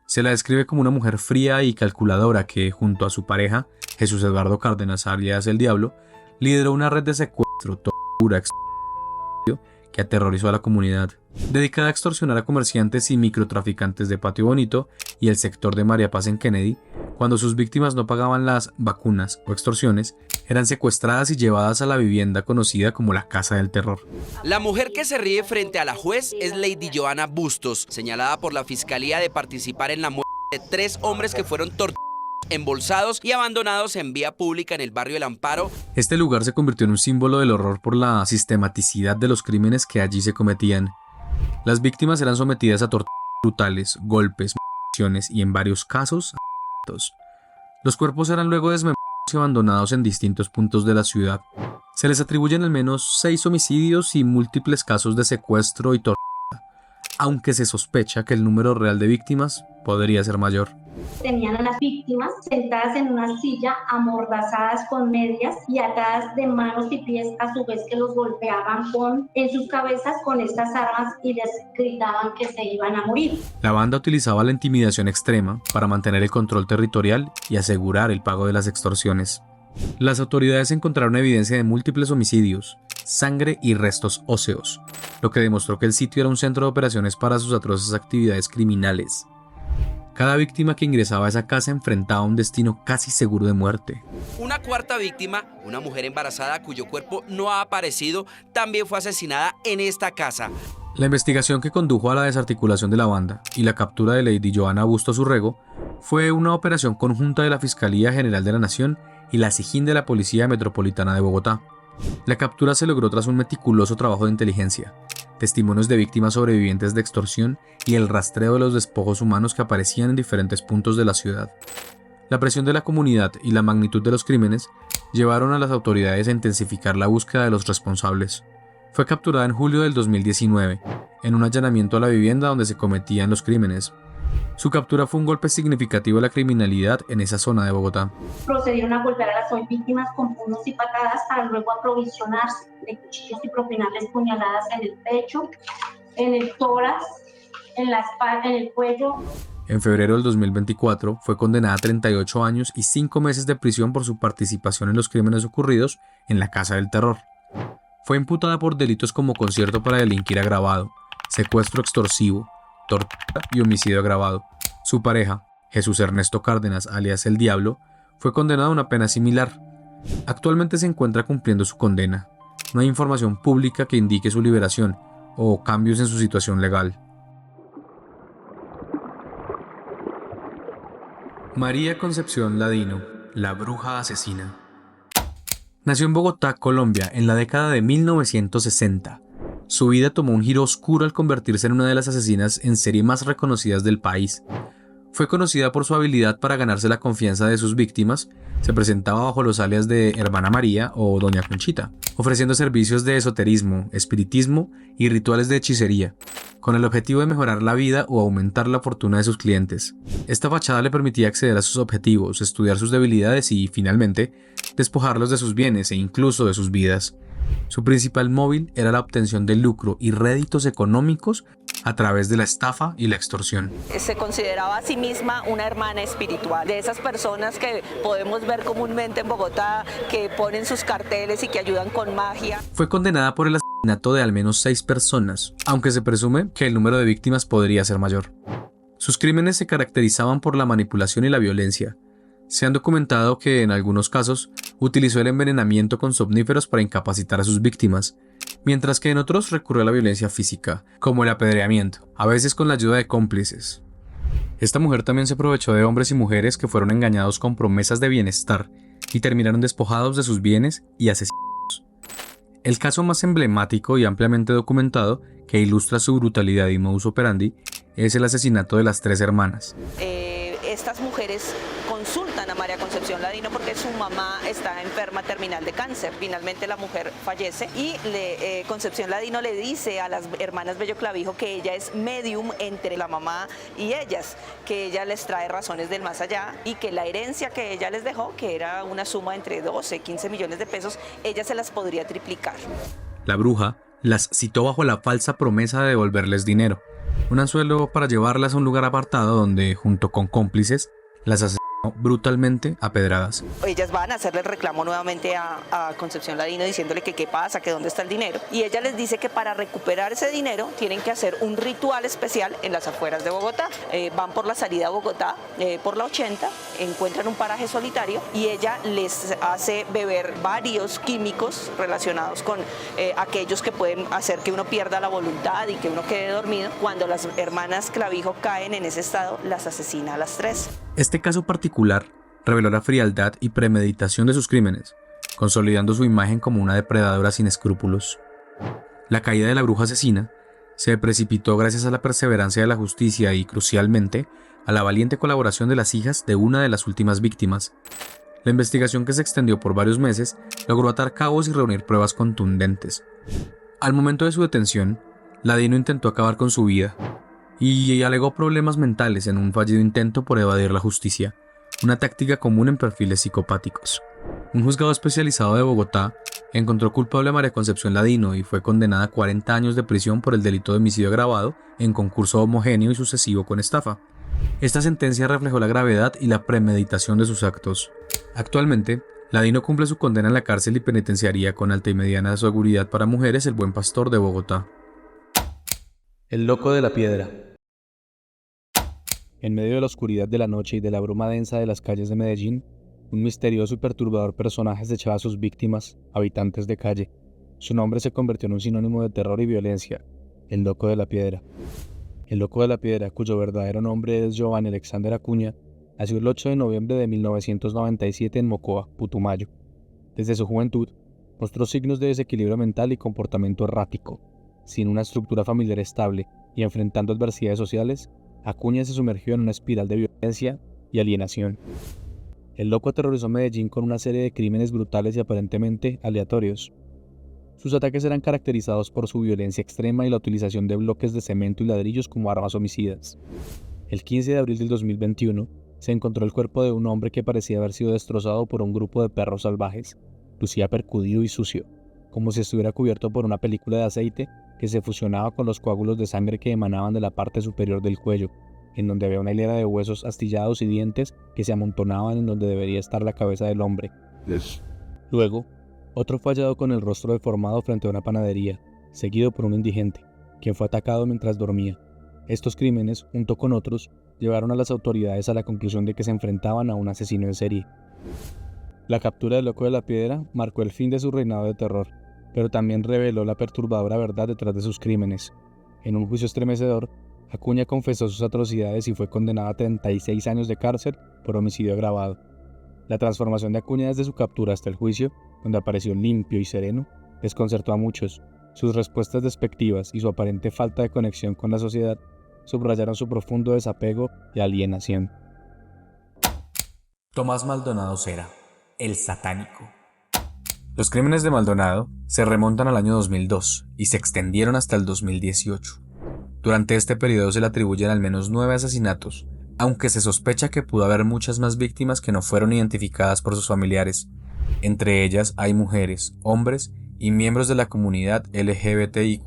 Se la describe como una mujer fría y calculadora que, junto a su pareja, Jesús Eduardo Cárdenas alias El Diablo, lideró una red de secuestro, tortura, que aterrorizó a la comunidad, dedicada a extorsionar a comerciantes y microtraficantes de Patio Bonito y el sector de María Paz en Kennedy. Cuando sus víctimas no pagaban las vacunas o extorsiones, eran secuestradas y llevadas a la vivienda conocida como la Casa del Terror. La mujer que se ríe frente a la juez es Lady Joana Bustos, señalada por la fiscalía de participar en la muerte de 3 hombres que fueron torturados, embolsados y abandonados en vía pública en el barrio El Amparo. Este lugar se convirtió en un símbolo del horror por la sistematicidad de los crímenes que allí se cometían. Las víctimas eran sometidas a torturas brutales, golpes, mutilaciones y en varios casos, los cuerpos eran luego desmembrados y abandonados en distintos puntos de la ciudad. Se les atribuyen al menos 6 homicidios y múltiples casos de secuestro y tortura, aunque se sospecha que el número real de víctimas podría ser mayor. Tenían a las víctimas sentadas en una silla, amordazadas con medias y atadas de manos y pies, a su vez que los golpeaban en sus cabezas con estas armas y les gritaban que se iban a morir. La banda utilizaba la intimidación extrema para mantener el control territorial y asegurar el pago de las extorsiones. Las autoridades encontraron evidencia de múltiples homicidios, sangre y restos óseos, lo que demostró que el sitio era un centro de operaciones para sus atroces actividades criminales. Cada víctima que ingresaba a esa casa enfrentaba un destino casi seguro de muerte. Una cuarta víctima, una mujer embarazada cuyo cuerpo no ha aparecido, también fue asesinada en esta casa. La investigación que condujo a la desarticulación de la banda y la captura de Lady Joana Bustos Urrego fue una operación conjunta de la Fiscalía General de la Nación y la SIJIN de la Policía Metropolitana de Bogotá. La captura se logró tras un meticuloso trabajo de inteligencia, testimonios de víctimas sobrevivientes de extorsión y el rastreo de los despojos humanos que aparecían en diferentes puntos de la ciudad. La presión de la comunidad y la magnitud de los crímenes llevaron a las autoridades a intensificar la búsqueda de los responsables. Fue capturada en julio del 2019, en un allanamiento a la vivienda donde se cometían los crímenes. Su captura fue un golpe significativo de la criminalidad en esa zona de Bogotá. Procedieron a golpear a las 8 víctimas con puños y patadas para luego aprovisionarse de cuchillos y propinarles puñaladas en el pecho, en el tórax, en la espalda, en el cuello. En febrero del 2024 fue condenada a 38 años y 5 meses de prisión por su participación en los crímenes ocurridos en la Casa del Terror. Fue imputada por delitos como concierto para delinquir agravado, secuestro extorsivo, tortura y homicidio agravado. Su pareja, Jesús Ernesto Cárdenas, alias El Diablo, fue condenado a una pena similar. Actualmente se encuentra cumpliendo su condena. No hay información pública que indique su liberación o cambios en su situación legal. María Concepción Ladino, la bruja asesina. Nació en Bogotá, Colombia, en la década de 1960. Su vida tomó un giro oscuro al convertirse en una de las asesinas en serie más reconocidas del país. Fue conocida por su habilidad para ganarse la confianza de sus víctimas. Se presentaba bajo los alias de Hermana María o Doña Conchita, ofreciendo servicios de esoterismo, espiritismo y rituales de hechicería, con el objetivo de mejorar la vida o aumentar la fortuna de sus clientes. Esta fachada le permitía acceder a sus objetivos, estudiar sus debilidades y, finalmente, despojarlos de sus bienes e incluso de sus vidas. Su principal móvil era la obtención de lucro y réditos económicos a través de la estafa y la extorsión. Se consideraba a sí misma una hermana espiritual, de esas personas que podemos ver comúnmente en Bogotá, que ponen sus carteles y que ayudan con magia. Fue condenada por el asesinato de al menos 6 personas, aunque se presume que el número de víctimas podría ser mayor. Sus crímenes se caracterizaban por la manipulación y la violencia. Se han documentado que en algunos casos utilizó el envenenamiento con somníferos para incapacitar a sus víctimas, mientras que en otros recurrió a la violencia física, como el apedreamiento, a veces con la ayuda de cómplices. Esta mujer también se aprovechó de hombres y mujeres que fueron engañados con promesas de bienestar y terminaron despojados de sus bienes y asesinados. El caso más emblemático y ampliamente documentado, que ilustra su brutalidad y modus operandi, es el asesinato de las 3 hermanas. Estas mujeres consultan a María Concepción Ladino porque su mamá está enferma terminal de cáncer. Finalmente la mujer fallece y Concepción Ladino le dice a las hermanas Bello Clavijo que ella es medium entre la mamá y ellas, que ella les trae razones del más allá y que la herencia que ella les dejó, que era una suma entre 12 y 15 millones de pesos, ella se las podría triplicar. La bruja las citó bajo la falsa promesa de devolverles dinero, un anzuelo para llevarlas a un lugar apartado donde, junto con cómplices, las asesinó brutalmente a pedradas. Ellas van a hacerle el reclamo nuevamente a Concepción Ladino diciéndole que qué pasa, que dónde está el dinero. Y ella les dice que para recuperar ese dinero tienen que hacer un ritual especial en las afueras de Bogotá. Van por la salida a Bogotá, por la 80, encuentran un paraje solitario y ella les hace beber varios químicos relacionados con aquellos que pueden hacer que uno pierda la voluntad y que uno quede dormido. Cuando las hermanas Clavijo caen en ese estado, las asesina a las 3. Este caso particular reveló la frialdad y premeditación de sus crímenes, consolidando su imagen como una depredadora sin escrúpulos. La caída de la bruja asesina se precipitó gracias a la perseverancia de la justicia y, crucialmente, a la valiente colaboración de las hijas de una de las últimas víctimas. La investigación, que se extendió por varios meses, logró atar cabos y reunir pruebas contundentes. Al momento de su detención, Ladino intentó acabar con su vida y alegó problemas mentales en un fallido intento por evadir la justicia, una táctica común en perfiles psicopáticos. Un juzgado especializado de Bogotá encontró culpable a María Concepción Ladino y fue condenada a 40 años de prisión por el delito de homicidio agravado en concurso homogéneo y sucesivo con estafa. Esta sentencia reflejó la gravedad y la premeditación de sus actos. Actualmente, Ladino cumple su condena en la cárcel y penitenciaría con alta y mediana seguridad para mujeres El Buen Pastor de Bogotá. El loco de la piedra. En medio de la oscuridad de la noche y de la bruma densa de las calles de Medellín, un misterioso y perturbador personaje acechaba a sus víctimas, habitantes de calle. Su nombre se convirtió en un sinónimo de terror y violencia: el loco de la piedra. El loco de la piedra, cuyo verdadero nombre es Giovanni Alexander Acuña, nació el 8 de noviembre de 1997 en Mocoa, Putumayo. Desde su juventud, mostró signos de desequilibrio mental y comportamiento errático. Sin una estructura familiar estable y enfrentando adversidades sociales, Acuña se sumergió en una espiral de violencia y alienación. El loco aterrorizó Medellín con una serie de crímenes brutales y aparentemente aleatorios. Sus ataques eran caracterizados por su violencia extrema y la utilización de bloques de cemento y ladrillos como armas homicidas. El 15 de abril del 2021 se encontró el cuerpo de un hombre que parecía haber sido destrozado por un grupo de perros salvajes. Lucía percudido y sucio, como si estuviera cubierto por una película de aceite que se fusionaba con los coágulos de sangre que emanaban de la parte superior del cuello, en donde había una hilera de huesos astillados y dientes que se amontonaban en donde debería estar la cabeza del hombre. Luego, otro fue hallado con el rostro deformado frente a una panadería, seguido por un indigente. quien fue atacado mientras dormía. Estos crímenes, junto con otros, llevaron a las autoridades a la conclusión de que se enfrentaban a un asesino en serie. La captura del Loco de la Piedra marcó el fin de su reinado de terror, pero también reveló la perturbadora verdad detrás de sus crímenes. En un juicio estremecedor, Acuña confesó sus atrocidades y fue condenado a 36 años de cárcel por homicidio agravado. La transformación de Acuña desde su captura hasta el juicio, donde apareció limpio y sereno, desconcertó a muchos. Sus respuestas despectivas y su aparente falta de conexión con la sociedad subrayaron su profundo desapego y alienación. Tomás Maldonado Cera, el satánico. Los crímenes de Maldonado se remontan al año 2002 y se extendieron hasta el 2018. Durante este periodo se le atribuyen al menos 9 asesinatos, aunque se sospecha que pudo haber muchas más víctimas que no fueron identificadas por sus familiares. Entre ellas hay mujeres, hombres y miembros de la comunidad LGBTIQ+.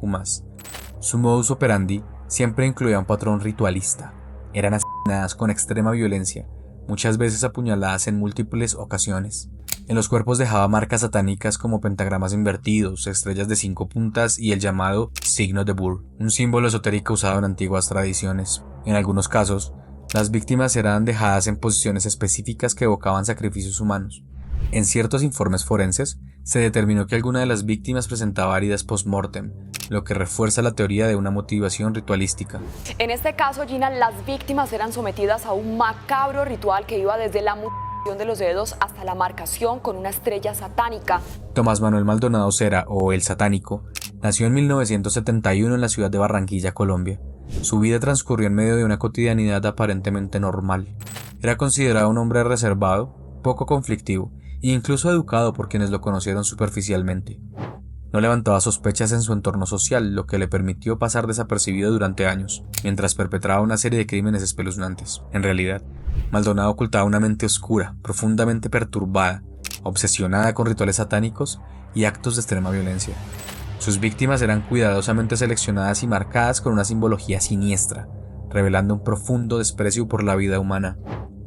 Su modus operandi siempre incluía un patrón ritualista. Eran asesinadas con extrema violencia, muchas veces apuñaladas en múltiples ocasiones. En los cuerpos dejaba marcas satánicas como pentagramas invertidos, estrellas de 5 puntas y el llamado signo de Bur, un símbolo esotérico usado en antiguas tradiciones. En algunos casos, las víctimas eran dejadas en posiciones específicas que evocaban sacrificios humanos. En ciertos informes forenses, se determinó que alguna de las víctimas presentaba heridas post-mortem, lo que refuerza la teoría de una motivación ritualística. En este caso, Gina, las víctimas eran sometidas a un macabro ritual que iba desde la mutilación de los dedos hasta la marcación con una estrella satánica. Tomás Manuel Maldonado Cera, o el Satánico, nació en 1971 en la ciudad de Barranquilla, Colombia. Su vida transcurrió en medio de una cotidianidad aparentemente normal. Era considerado un hombre reservado, poco conflictivo e incluso educado por quienes lo conocieron superficialmente. No levantaba sospechas en su entorno social, lo que le permitió pasar desapercibido durante años, mientras perpetraba una serie de crímenes espeluznantes. En realidad, Maldonado ocultaba una mente oscura, profundamente perturbada, obsesionada con rituales satánicos y actos de extrema violencia. Sus víctimas eran cuidadosamente seleccionadas y marcadas con una simbología siniestra, revelando un profundo desprecio por la vida humana.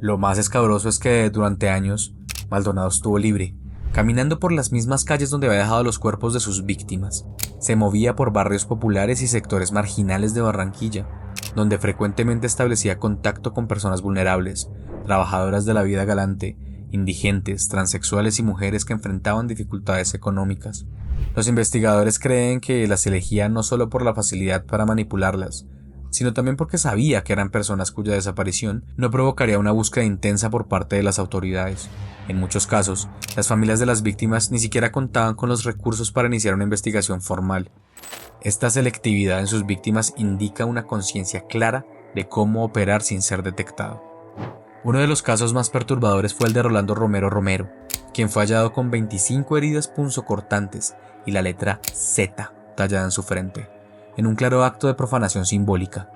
Lo más escabroso es que, durante años, Maldonado estuvo libre, caminando por las mismas calles donde había dejado los cuerpos de sus víctimas. Se movía por barrios populares y sectores marginales de Barranquilla, donde frecuentemente establecía contacto con personas vulnerables, trabajadoras de la vida galante, indigentes, transexuales y mujeres que enfrentaban dificultades económicas. Los investigadores creen que las elegía no solo por la facilidad para manipularlas, sino también porque sabía que eran personas cuya desaparición no provocaría una búsqueda intensa por parte de las autoridades. En muchos casos, las familias de las víctimas ni siquiera contaban con los recursos para iniciar una investigación formal. Esta selectividad en sus víctimas indica una conciencia clara de cómo operar sin ser detectado. Uno de los casos más perturbadores fue el de Rolando Romero Romero, quien fue hallado con 25 heridas punzocortantes y la letra Z tallada en su frente, en un claro acto de profanación simbólica.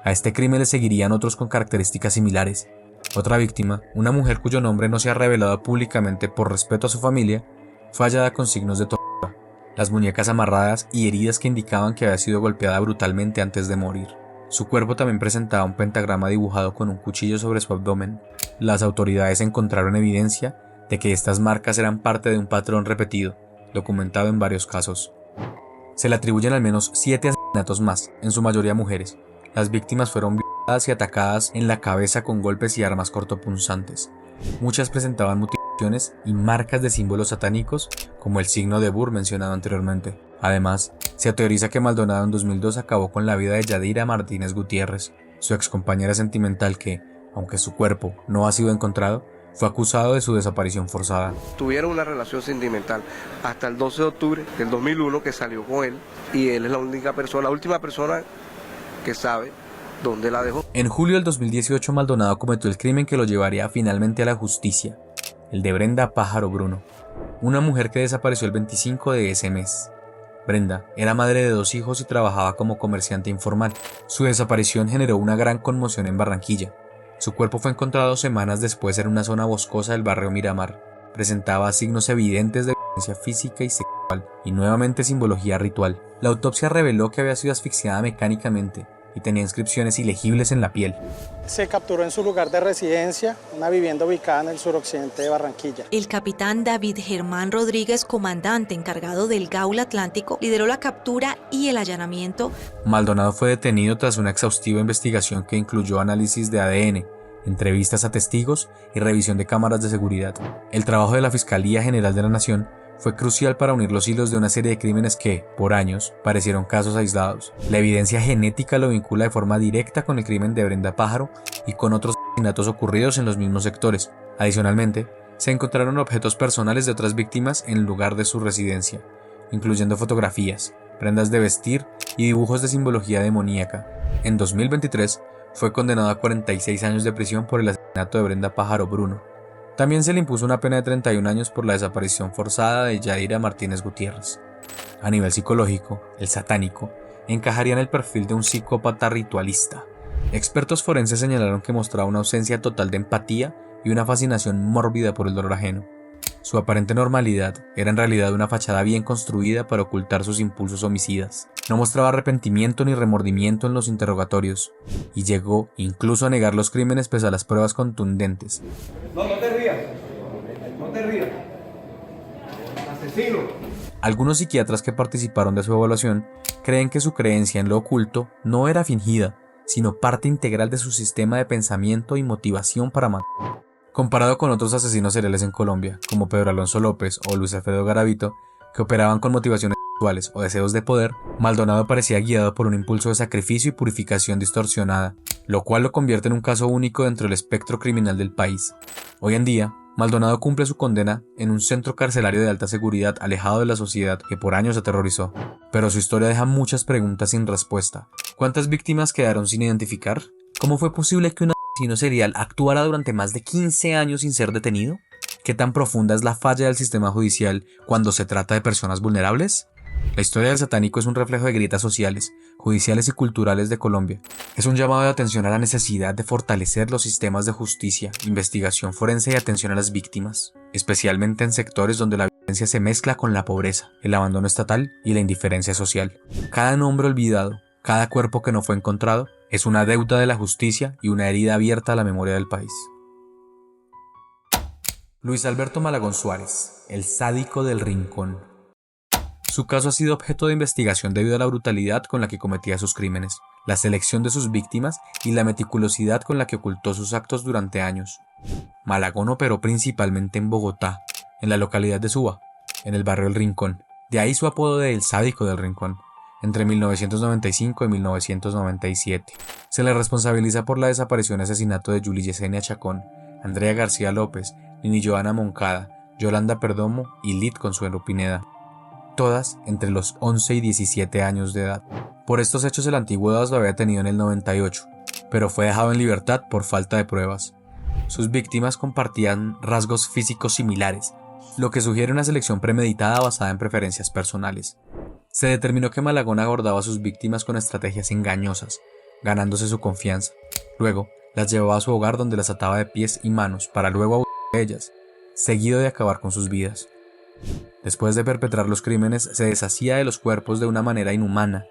A este crimen le seguirían otros con características similares. Otra víctima, una mujer cuyo nombre no se ha revelado públicamente por respeto a su familia, fue hallada con signos de tortura, las muñecas amarradas y heridas que indicaban que había sido golpeada brutalmente antes de morir. Su cuerpo también presentaba un pentagrama dibujado con un cuchillo sobre su abdomen. Las autoridades encontraron evidencia de que estas marcas eran parte de un patrón repetido, documentado en varios casos. Se le atribuyen al menos 7 asesinatos más, en su mayoría mujeres. Las víctimas fueron violadas y atacadas en la cabeza con golpes y armas cortopunzantes. Muchas presentaban mutilaciones y marcas de símbolos satánicos, como el signo de Bur mencionado anteriormente. Además, se teoriza que Maldonado en 2002 acabó con la vida de Yadira Martínez Gutiérrez, su excompañera sentimental que, aunque su cuerpo no ha sido encontrado, fue acusado de su desaparición forzada. Tuvieron una relación sentimental hasta el 12 de octubre del 2001 que salió con él, y él es la única persona, la última persona que sabe dónde la dejó. En julio del 2018 Maldonado cometió el crimen que lo llevaría finalmente a la justicia, el de Brenda Pájaro Bruno, una mujer que desapareció el 25 de ese mes. Brenda era madre de 2 hijos y trabajaba como comerciante informal. Su desaparición generó una gran conmoción en Barranquilla. Su cuerpo fue encontrado semanas después en una zona boscosa del barrio Miramar. Presentaba signos evidentes de violencia física y sexual, y nuevamente simbología ritual. La autopsia reveló que había sido asfixiada mecánicamente y tenía inscripciones ilegibles en la piel. Se capturó en su lugar de residencia, una vivienda ubicada en el suroccidente de Barranquilla. El capitán David Germán Rodríguez, comandante encargado del Gaula Atlántico, lideró la captura y el allanamiento. Maldonado fue detenido tras una exhaustiva investigación que incluyó análisis de ADN, entrevistas a testigos y revisión de cámaras de seguridad. El trabajo de la Fiscalía General de la Nación fue crucial para unir los hilos de una serie de crímenes que, por años, parecieron casos aislados. La evidencia genética lo vincula de forma directa con el crimen de Brenda Pájaro y con otros asesinatos ocurridos en los mismos sectores. Adicionalmente, se encontraron objetos personales de otras víctimas en el lugar de su residencia, incluyendo fotografías, prendas de vestir y dibujos de simbología demoníaca. En 2023, fue condenado a 46 años de prisión por el asesinato de Brenda Pájaro Bruno. También se le impuso una pena de 31 años por la desaparición forzada de Yadira Martínez Gutiérrez. A nivel psicológico, el satánico encajaría en el perfil de un psicópata ritualista. Expertos forenses señalaron que mostraba una ausencia total de empatía y una fascinación mórbida por el dolor ajeno. Su aparente normalidad era en realidad una fachada bien construida para ocultar sus impulsos homicidas. No mostraba arrepentimiento ni remordimiento en los interrogatorios, y llegó incluso a negar los crímenes pese a las pruebas contundentes. No te rías. No te rías. Asesino. Algunos psiquiatras que participaron de su evaluación creen que su creencia en lo oculto no era fingida, sino parte integral de su sistema de pensamiento y motivación para matar. Comparado con otros asesinos seriales en Colombia, como Pedro Alonso López o Luis Alfredo Garavito, que operaban con motivaciones sexuales o deseos de poder, Maldonado parecía guiado por un impulso de sacrificio y purificación distorsionada, lo cual lo convierte en un caso único dentro del espectro criminal del país. Hoy en día, Maldonado cumple su condena en un centro carcelario de alta seguridad alejado de la sociedad que por años aterrorizó. Pero su historia deja muchas preguntas sin respuesta. ¿Cuántas víctimas quedaron sin identificar? ¿Cómo fue posible que un asesino serial actuara durante más de 15 años sin ser detenido? ¿Qué tan profunda es la falla del sistema judicial cuando se trata de personas vulnerables? La historia del satánico es un reflejo de grietas sociales, judiciales y culturales de Colombia. Es un llamado de atención a la necesidad de fortalecer los sistemas de justicia, investigación forense y atención a las víctimas, especialmente en sectores donde la violencia se mezcla con la pobreza, el abandono estatal y la indiferencia social. Cada nombre olvidado, cada cuerpo que no fue encontrado, es una deuda de la justicia y una herida abierta a la memoria del país. Luis Alberto Malagón Suárez, el sádico del Rincón. Su caso ha sido objeto de investigación debido a la brutalidad con la que cometía sus crímenes, la selección de sus víctimas y la meticulosidad con la que ocultó sus actos durante años. Malagón operó principalmente en Bogotá, en la localidad de Suba, en el barrio El Rincón. De ahí su apodo de El Sádico del Rincón. Entre 1995 y 1997. Se le responsabiliza por la desaparición y asesinato de Yuli Yesenia Chacón, Andrea García López, Nini Joana Moncada, Yolanda Perdomo y Lid Consuelo Pineda, todas entre los 11 y 17 años de edad. Por estos hechos el antiguo DAS lo había detenido en el 98, pero fue dejado en libertad por falta de pruebas. Sus víctimas compartían rasgos físicos similares, lo que sugiere una selección premeditada basada en preferencias personales. Se determinó que Malagón abordaba a sus víctimas con estrategias engañosas, ganándose su confianza. Luego, las llevaba a su hogar donde las ataba de pies y manos para luego abusar de ellas, seguido de acabar con sus vidas. Después de perpetrar los crímenes, se deshacía de los cuerpos de una manera inhumana,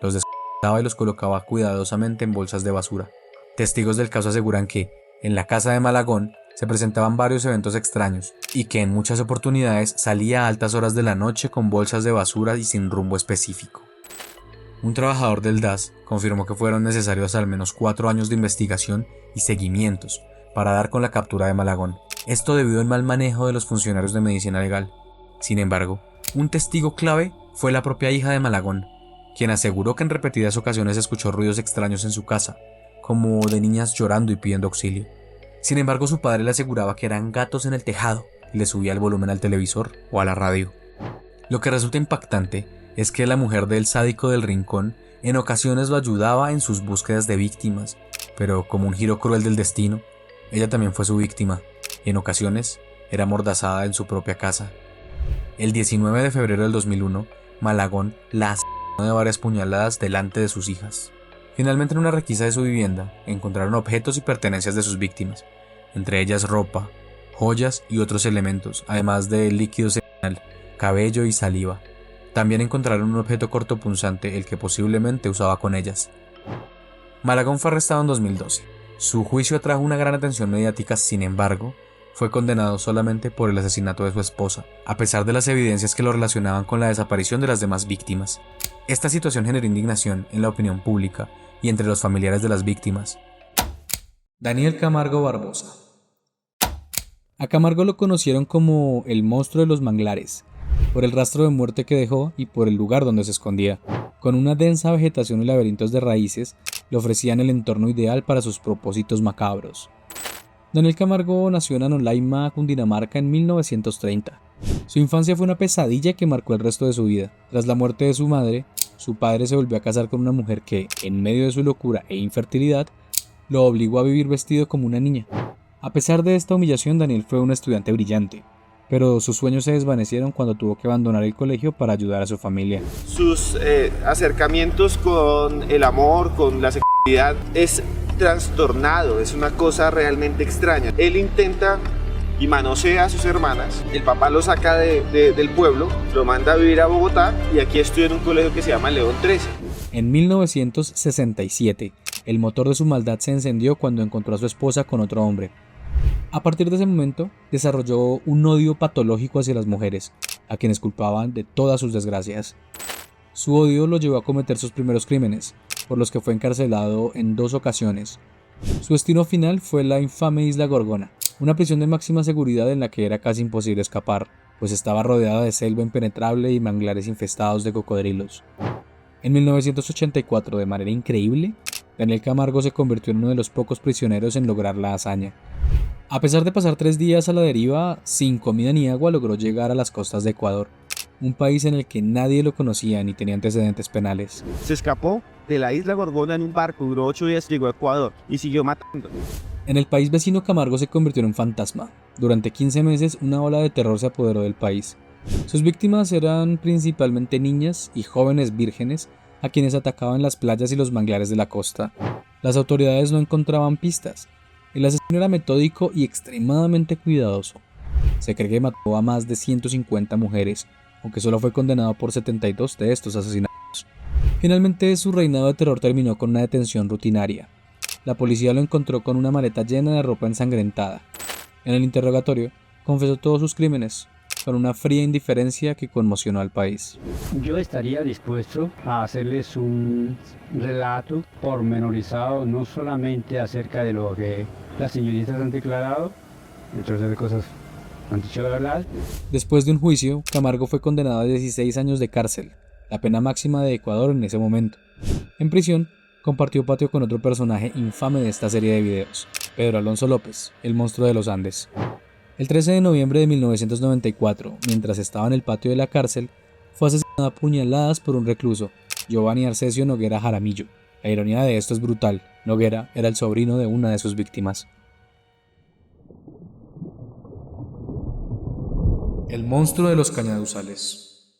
los descuartizaba y los colocaba cuidadosamente en bolsas de basura. Testigos del caso aseguran que, en la casa de Malagón, se presentaban varios eventos extraños y que en muchas oportunidades salía a altas horas de la noche con bolsas de basura y sin rumbo específico. Un trabajador del DAS confirmó que fueron necesarios al menos 4 años de investigación y seguimientos para dar con la captura de Malagón. Esto debido al mal manejo de los funcionarios de medicina legal. Sin embargo, un testigo clave fue la propia hija de Malagón, quien aseguró que en repetidas ocasiones escuchó ruidos extraños en su casa, como de niñas llorando y pidiendo auxilio. Sin embargo, su padre le aseguraba que eran gatos en el tejado y le subía el volumen al televisor o a la radio. Lo que resulta impactante es que la mujer del Sádico del Rincón en ocasiones lo ayudaba en sus búsquedas de víctimas, pero como un giro cruel del destino, ella también fue su víctima y en ocasiones era amordazada en su propia casa. El 19 de febrero del 2001, Malagón la asesinó de varias puñaladas delante de sus hijas. Finalmente, en una requisa de su vivienda, encontraron objetos y pertenencias de sus víctimas, entre ellas ropa, joyas y otros elementos, además de líquido seminal, cabello y saliva. También encontraron un objeto cortopunzante, el que posiblemente usaba con ellas. Malagón fue arrestado en 2012. Su juicio atrajo una gran atención mediática, sin embargo, fue condenado solamente por el asesinato de su esposa, a pesar de las evidencias que lo relacionaban con la desaparición de las demás víctimas. Esta situación generó indignación en la opinión pública y entre los familiares de las víctimas. Daniel Camargo Barbosa. A Camargo lo conocieron como el monstruo de los manglares, por el rastro de muerte que dejó y por el lugar donde se escondía. Con una densa vegetación y laberintos de raíces, le ofrecían el entorno ideal para sus propósitos macabros. Daniel Camargo nació en Anolaima, Cundinamarca, en 1930. Su infancia fue una pesadilla que marcó el resto de su vida. Tras la muerte de su madre, su padre se volvió a casar con una mujer que, en medio de su locura e infertilidad, lo obligó a vivir vestido como una niña. A pesar de esta humillación, Daniel fue un estudiante brillante, pero sus sueños se desvanecieron cuando tuvo que abandonar el colegio para ayudar a su familia. Sus acercamientos con el amor, con la sexualidad, es trastornado, es una cosa realmente extraña. Él intenta y manosea a sus hermanas, el papá lo saca del pueblo, lo manda a vivir a Bogotá y aquí estudia en un colegio que se llama León 13. En 1967, el motor de su maldad se encendió cuando encontró a su esposa con otro hombre. A partir de ese momento, desarrolló un odio patológico hacia las mujeres, a quienes culpaban de todas sus desgracias. Su odio lo llevó a cometer sus primeros crímenes, por los que fue encarcelado en 2 ocasiones. Su destino final fue la infame Isla Gorgona, una prisión de máxima seguridad en la que era casi imposible escapar, pues estaba rodeada de selva impenetrable y manglares infestados de cocodrilos. En 1984, de manera increíble, Daniel Camargo se convirtió en uno de los pocos prisioneros en lograr la hazaña. A pesar de pasar 3 días a la deriva, sin comida ni agua, logró llegar a las costas de Ecuador, un país en el que nadie lo conocía ni tenía antecedentes penales. Se escapó de la isla Gorgona en un barco, duró 8 días, llegó a Ecuador y siguió matando. En el país vecino, Camargo se convirtió en un fantasma. Durante 15 meses, una ola de terror se apoderó del país. Sus víctimas eran principalmente niñas y jóvenes vírgenes, a quienes atacaba en las playas y los manglares de la costa. Las autoridades no encontraban pistas. El asesino era metódico y extremadamente cuidadoso. Se cree que mató a más de 150 mujeres, aunque solo fue condenado por 72 de estos asesinatos. Finalmente, su reinado de terror terminó con una detención rutinaria. La policía lo encontró con una maleta llena de ropa ensangrentada. En el interrogatorio, confesó todos sus crímenes, con una fría indiferencia que conmocionó al país. Yo estaría dispuesto a hacerles un relato pormenorizado, no solamente acerca de lo que las señoritas han declarado, entre otras cosas han dicho la verdad. Después de un juicio, Camargo fue condenado a 16 años de cárcel, la pena máxima de Ecuador en ese momento. En prisión, compartió patio con otro personaje infame de esta serie de videos, Pedro Alonso López, el monstruo de los Andes. El 13 de noviembre de 1994, mientras estaba en el patio de la cárcel, fue asesinado a puñaladas por un recluso, Giovanni Arcesio Noguera Jaramillo. La ironía de esto es brutal. Noguera era el sobrino de una de sus víctimas. El monstruo de los cañaduzales.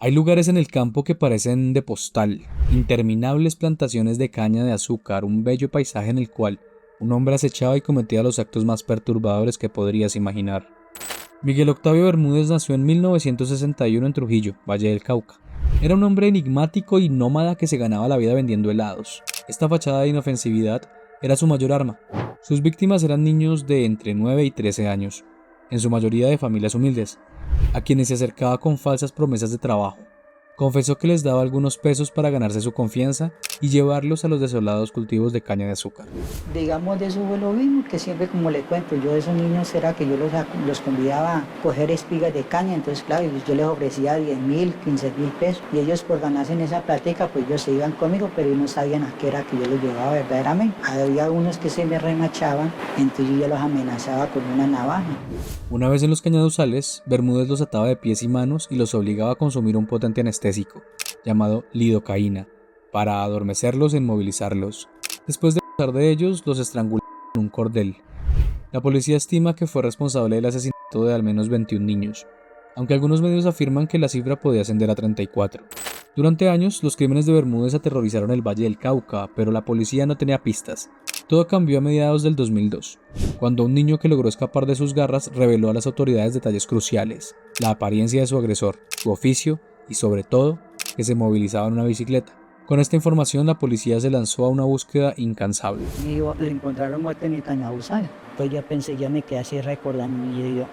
Hay lugares en el campo que parecen de postal, interminables plantaciones de caña de azúcar, un bello paisaje en el cual un hombre acechaba y cometía los actos más perturbadores que podrías imaginar. Miguel Octavio Bermúdez nació en 1961 en Trujillo, Valle del Cauca. Era un hombre enigmático y nómada que se ganaba la vida vendiendo helados. Esta fachada de inofensividad era su mayor arma. Sus víctimas eran niños de entre 9 y 13 años, en su mayoría de familias humildes, a quienes se acercaba con falsas promesas de trabajo. Confesó que les daba algunos pesos para ganarse su confianza y llevarlos a los desolados cultivos de caña de azúcar. Digamos, de eso fue lo mismo, que siempre, como le cuento, yo de esos niños era que yo los convidaba a coger espigas de caña, entonces claro, yo les ofrecía 10.000, 15.000 pesos, y ellos por ganarse en esa plática, pues ellos se iban conmigo, pero ellos no sabían a qué era que yo los llevaba verdaderamente. Había unos que se me remachaban, entonces yo los amenazaba con una navaja. Una vez en los cañaduzales, Bermúdez los ataba de pies y manos y los obligaba a consumir un potente anestésico llamado lidocaína, para adormecerlos e inmovilizarlos. Después de abusar de ellos, los estrangulaba con un cordel. La policía estima que fue responsable del asesinato de al menos 21 niños, aunque algunos medios afirman que la cifra podía ascender a 34. Durante años, los crímenes de Bermúdez aterrorizaron el Valle del Cauca, pero la policía no tenía pistas. Todo cambió a mediados del 2002, cuando un niño que logró escapar de sus garras reveló a las autoridades detalles cruciales: la apariencia de su agresor, su oficio y, sobre todo, que se movilizaba en una bicicleta. Con esta información, la policía se lanzó a una búsqueda incansable. Y le encontraron muerto en Itañauzal. Pues yo pensé, ya me quedé así recordando. Y yo,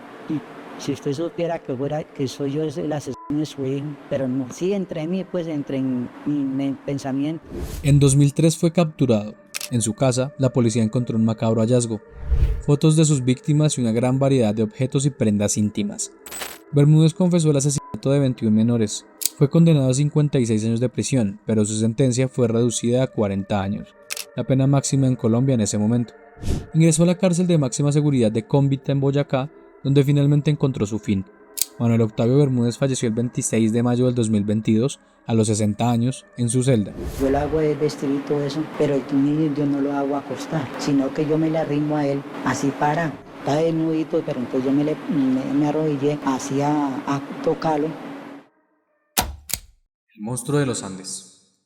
si usted supiera que soy yo el asesino de su hijo, pero no. Sí, entre mí, pues entre en mi pensamiento. En 2003 fue capturado. En su casa, la policía encontró un macabro hallazgo: fotos de sus víctimas y una gran variedad de objetos y prendas íntimas. Bermúdez confesó el asesinato de 21 menores. Fue condenado a 56 años de prisión, pero su sentencia fue reducida a 40 años, la pena máxima en Colombia en ese momento. Ingresó a la cárcel de máxima seguridad de Cómbita en Boyacá, donde finalmente encontró su fin. Manuel Octavio Bermúdez falleció el 26 de mayo del 2022, a los 60 años, en su celda. Yo le hago el vestir y todo eso, pero yo no lo hago acostar, sino que yo me le arrimo a él, así para, está desnudito, pero entonces yo me arrodillé, así a tocarlo. El monstruo de los Andes.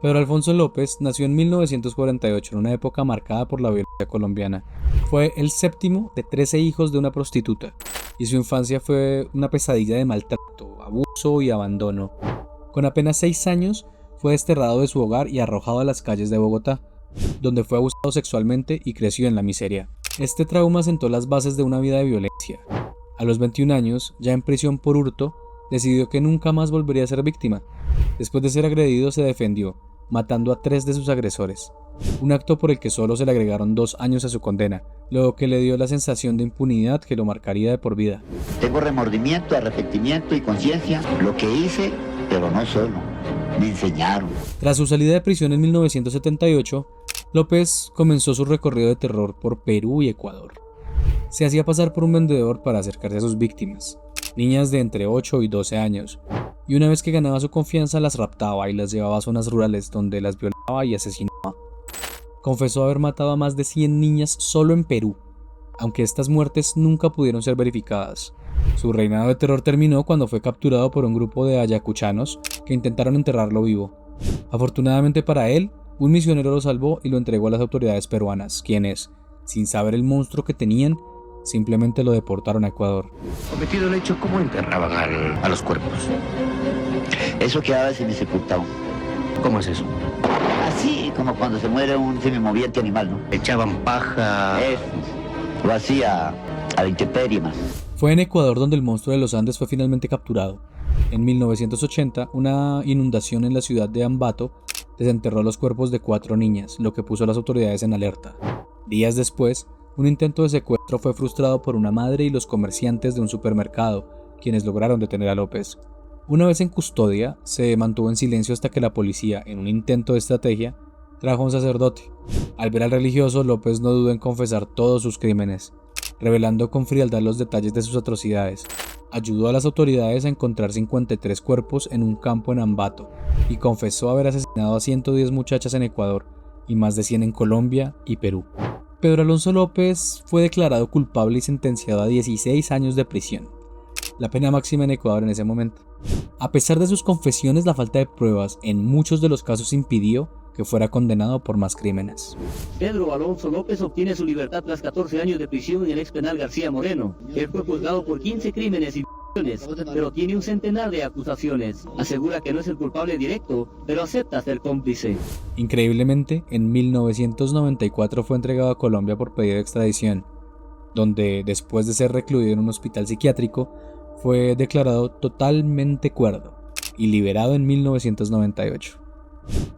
Pedro Alfonso López nació en 1948 en una época marcada por la violencia colombiana. Fue el séptimo de 13 hijos de una prostituta, y su infancia fue una pesadilla de maltrato, abuso y abandono. Con apenas 6 años fue desterrado de su hogar y arrojado a las calles de Bogotá, donde fue abusado sexualmente y creció en la miseria. Este trauma sentó las bases de una vida de violencia. A los 21 años, ya en prisión por hurto, decidió que nunca más volvería a ser víctima. Después de ser agredido, se defendió, matando a 3 de sus agresores. Un acto por el que solo se le agregaron 2 años a su condena, lo que le dio la sensación de impunidad que lo marcaría de por vida. Tengo remordimiento, arrepentimiento y conciencia. Lo que hice, pero no solo. Me enseñaron. Tras su salida de prisión en 1978, López comenzó su recorrido de terror por Perú y Ecuador. Se hacía pasar por un vendedor para acercarse a sus víctimas, niñas de entre 8 y 12 años, y una vez que ganaba su confianza las raptaba y las llevaba a zonas rurales donde las violaba y asesinaba. Confesó haber matado a más de 100 niñas solo en Perú, aunque estas muertes nunca pudieron ser verificadas. Su reinado de terror terminó cuando fue capturado por un grupo de ayacuchanos que intentaron enterrarlo vivo. Afortunadamente para él, un misionero lo salvó y lo entregó a las autoridades peruanas, quienes, sin saber el monstruo que tenían, simplemente lo deportaron a Ecuador. Cometido el hecho, ¿cómo enterraban a los cuerpos? Eso quedaba semi-sepultado. ¿Cómo es eso? Así como cuando se muere un semimoviente animal, ¿no? Echaban paja. Eso. Lo hacía a la intemperie más. Fue en Ecuador donde el monstruo de los Andes fue finalmente capturado. En 1980, una inundación en la ciudad de Ambato desenterró los cuerpos de 4 niñas, lo que puso a las autoridades en alerta. Días después, un intento de secuestro fue frustrado por una madre y los comerciantes de un supermercado, quienes lograron detener a López. Una vez en custodia, se mantuvo en silencio hasta que la policía, en un intento de estrategia, trajo a un sacerdote. Al ver al religioso, López no dudó en confesar todos sus crímenes, revelando con frialdad los detalles de sus atrocidades. Ayudó a las autoridades a encontrar 53 cuerpos en un campo en Ambato y confesó haber asesinado a 110 muchachas en Ecuador y más de 100 en Colombia y Perú. Pedro Alfonso López fue declarado culpable y sentenciado a 16 años de prisión, la pena máxima en Ecuador en ese momento. A pesar de sus confesiones, la falta de pruebas en muchos de los casos impidió que fuera condenado por más crímenes. Pedro Alfonso López obtiene su libertad tras 14 años de prisión en el ex penal García Moreno. Él fue juzgado por 15 crímenes y pero tiene un centenar de acusaciones. Asegura que no es el culpable directo, pero acepta ser cómplice. Increíblemente, en 1994 fue entregado a Colombia por pedido de extradición, donde, después de ser recluido en un hospital psiquiátrico, fue declarado totalmente cuerdo y liberado en 1998.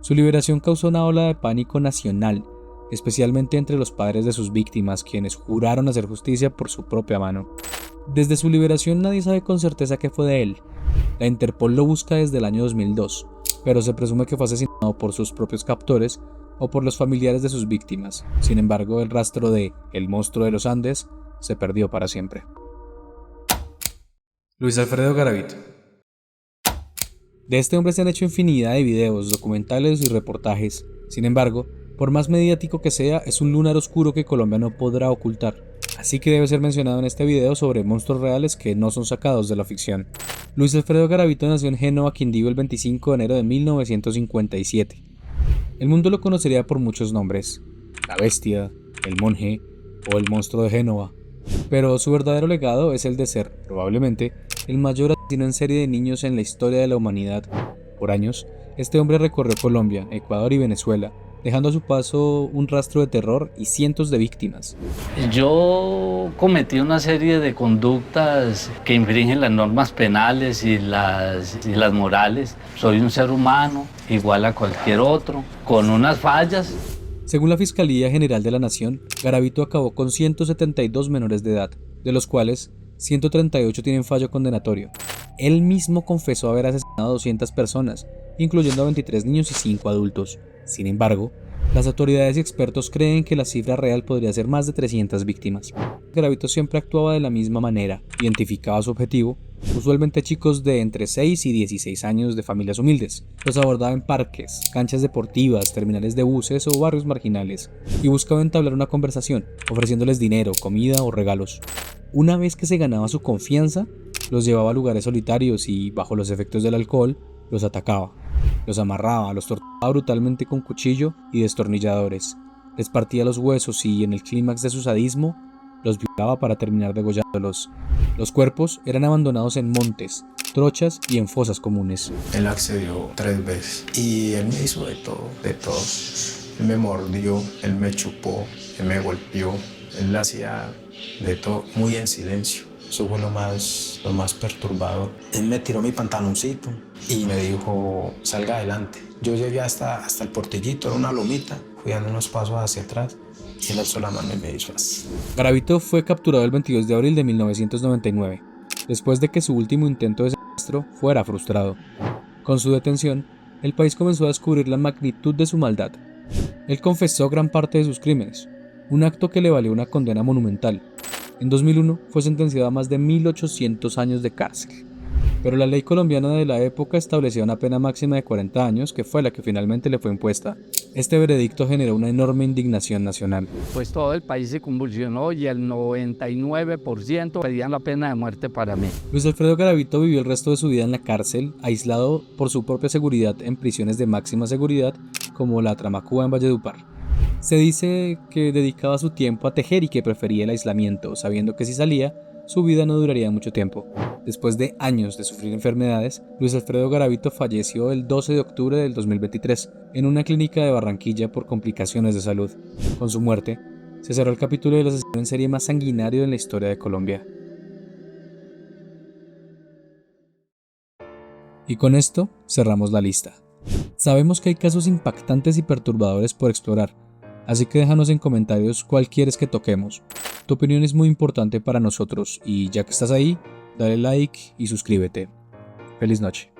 Su liberación causó una ola de pánico nacional, especialmente entre los padres de sus víctimas, quienes juraron hacer justicia por su propia mano. Desde su liberación nadie sabe con certeza qué fue de él. La Interpol lo busca desde el año 2002, pero se presume que fue asesinado por sus propios captores o por los familiares de sus víctimas. Sin embargo, el rastro de El monstruo de los Andes se perdió para siempre. Luis Alfredo Garavito. De este hombre se han hecho infinidad de videos, documentales y reportajes. Sin embargo, por más mediático que sea, es un lunar oscuro que Colombia no podrá ocultar. Así que debe ser mencionado en este video sobre monstruos reales que no son sacados de la ficción. Luis Alfredo Garavito nació en Génova, Quindío, el 25 de enero de 1957. El mundo lo conocería por muchos nombres: la bestia, el monje o el monstruo de Génova. Pero su verdadero legado es el de ser, probablemente, el mayor asesino en serie de niños en la historia de la humanidad, Por años, este hombre recorrió Colombia, Ecuador y Venezuela, dejando a su paso un rastro de terror y cientos de víctimas. Yo cometí una serie de conductas que infringen las normas penales y las morales. Soy un ser humano, igual a cualquier otro, con unas fallas. Según la Fiscalía General de la Nación, Garavito acabó con 172 menores de edad, de los cuales 138 tienen fallo condenatorio. Él mismo confesó haber asesinado a 200 personas, incluyendo a 23 niños y 5 adultos. Sin embargo, las autoridades y expertos creen que la cifra real podría ser más de 300 víctimas. Garavito siempre actuaba de la misma manera, identificaba su objetivo, usualmente chicos de entre 6 y 16 años de familias humildes. Los abordaba en parques, canchas deportivas, terminales de buses o barrios marginales, y buscaba entablar una conversación, ofreciéndoles dinero, comida o regalos. Una vez que se ganaba su confianza, los llevaba a lugares solitarios y, bajo los efectos del alcohol, los atacaba. Los amarraba, los torturaba brutalmente con cuchillo y destornilladores, les partía los huesos y, en el clímax de su sadismo, los violaba para terminar degollándolos. Los cuerpos eran abandonados en montes, trochas y en fosas comunes. Él accedió 3 veces y él me hizo de todo, de todo. Él me mordió, él me chupó, él me golpeó, él hacía de todo muy en silencio. Eso fue lo más perturbador. Él me tiró mi pantaloncito y me dijo, salga adelante. Yo llegué hasta el portillito, era una lomita, fui dando unos pasos hacia atrás y él alzó la mano y me hizo así. Garavito fue capturado el 22 de abril de 1999, después de que su último intento de secuestro fuera frustrado. Con su detención, el país comenzó a descubrir la magnitud de su maldad. Él confesó gran parte de sus crímenes, un acto que le valió una condena monumental. En 2001 fue sentenciado a más de 1.800 años de cárcel, pero la ley colombiana de la época establecía una pena máxima de 40 años, que fue la que finalmente le fue impuesta. Este veredicto generó una enorme indignación nacional. Pues todo el país se convulsionó y el 99% pedían la pena de muerte para mí. Luis Alfredo Garavito vivió el resto de su vida en la cárcel, aislado por su propia seguridad en prisiones de máxima seguridad como la Tramacúa en Valledupar. Se dice que dedicaba su tiempo a tejer y que prefería el aislamiento, sabiendo que si salía, su vida no duraría mucho tiempo. Después de años de sufrir enfermedades, Luis Alfredo Garavito falleció el 12 de octubre del 2023 en una clínica de Barranquilla por complicaciones de salud. Con su muerte, se cerró el capítulo del asesino en serie más sanguinario en la historia de Colombia. Y con esto cerramos la lista. Sabemos que hay casos impactantes y perturbadores por explorar, así que déjanos en comentarios cuál quieres que toquemos. Tu opinión es muy importante para nosotros y ya que estás ahí, dale like y suscríbete. Feliz noche.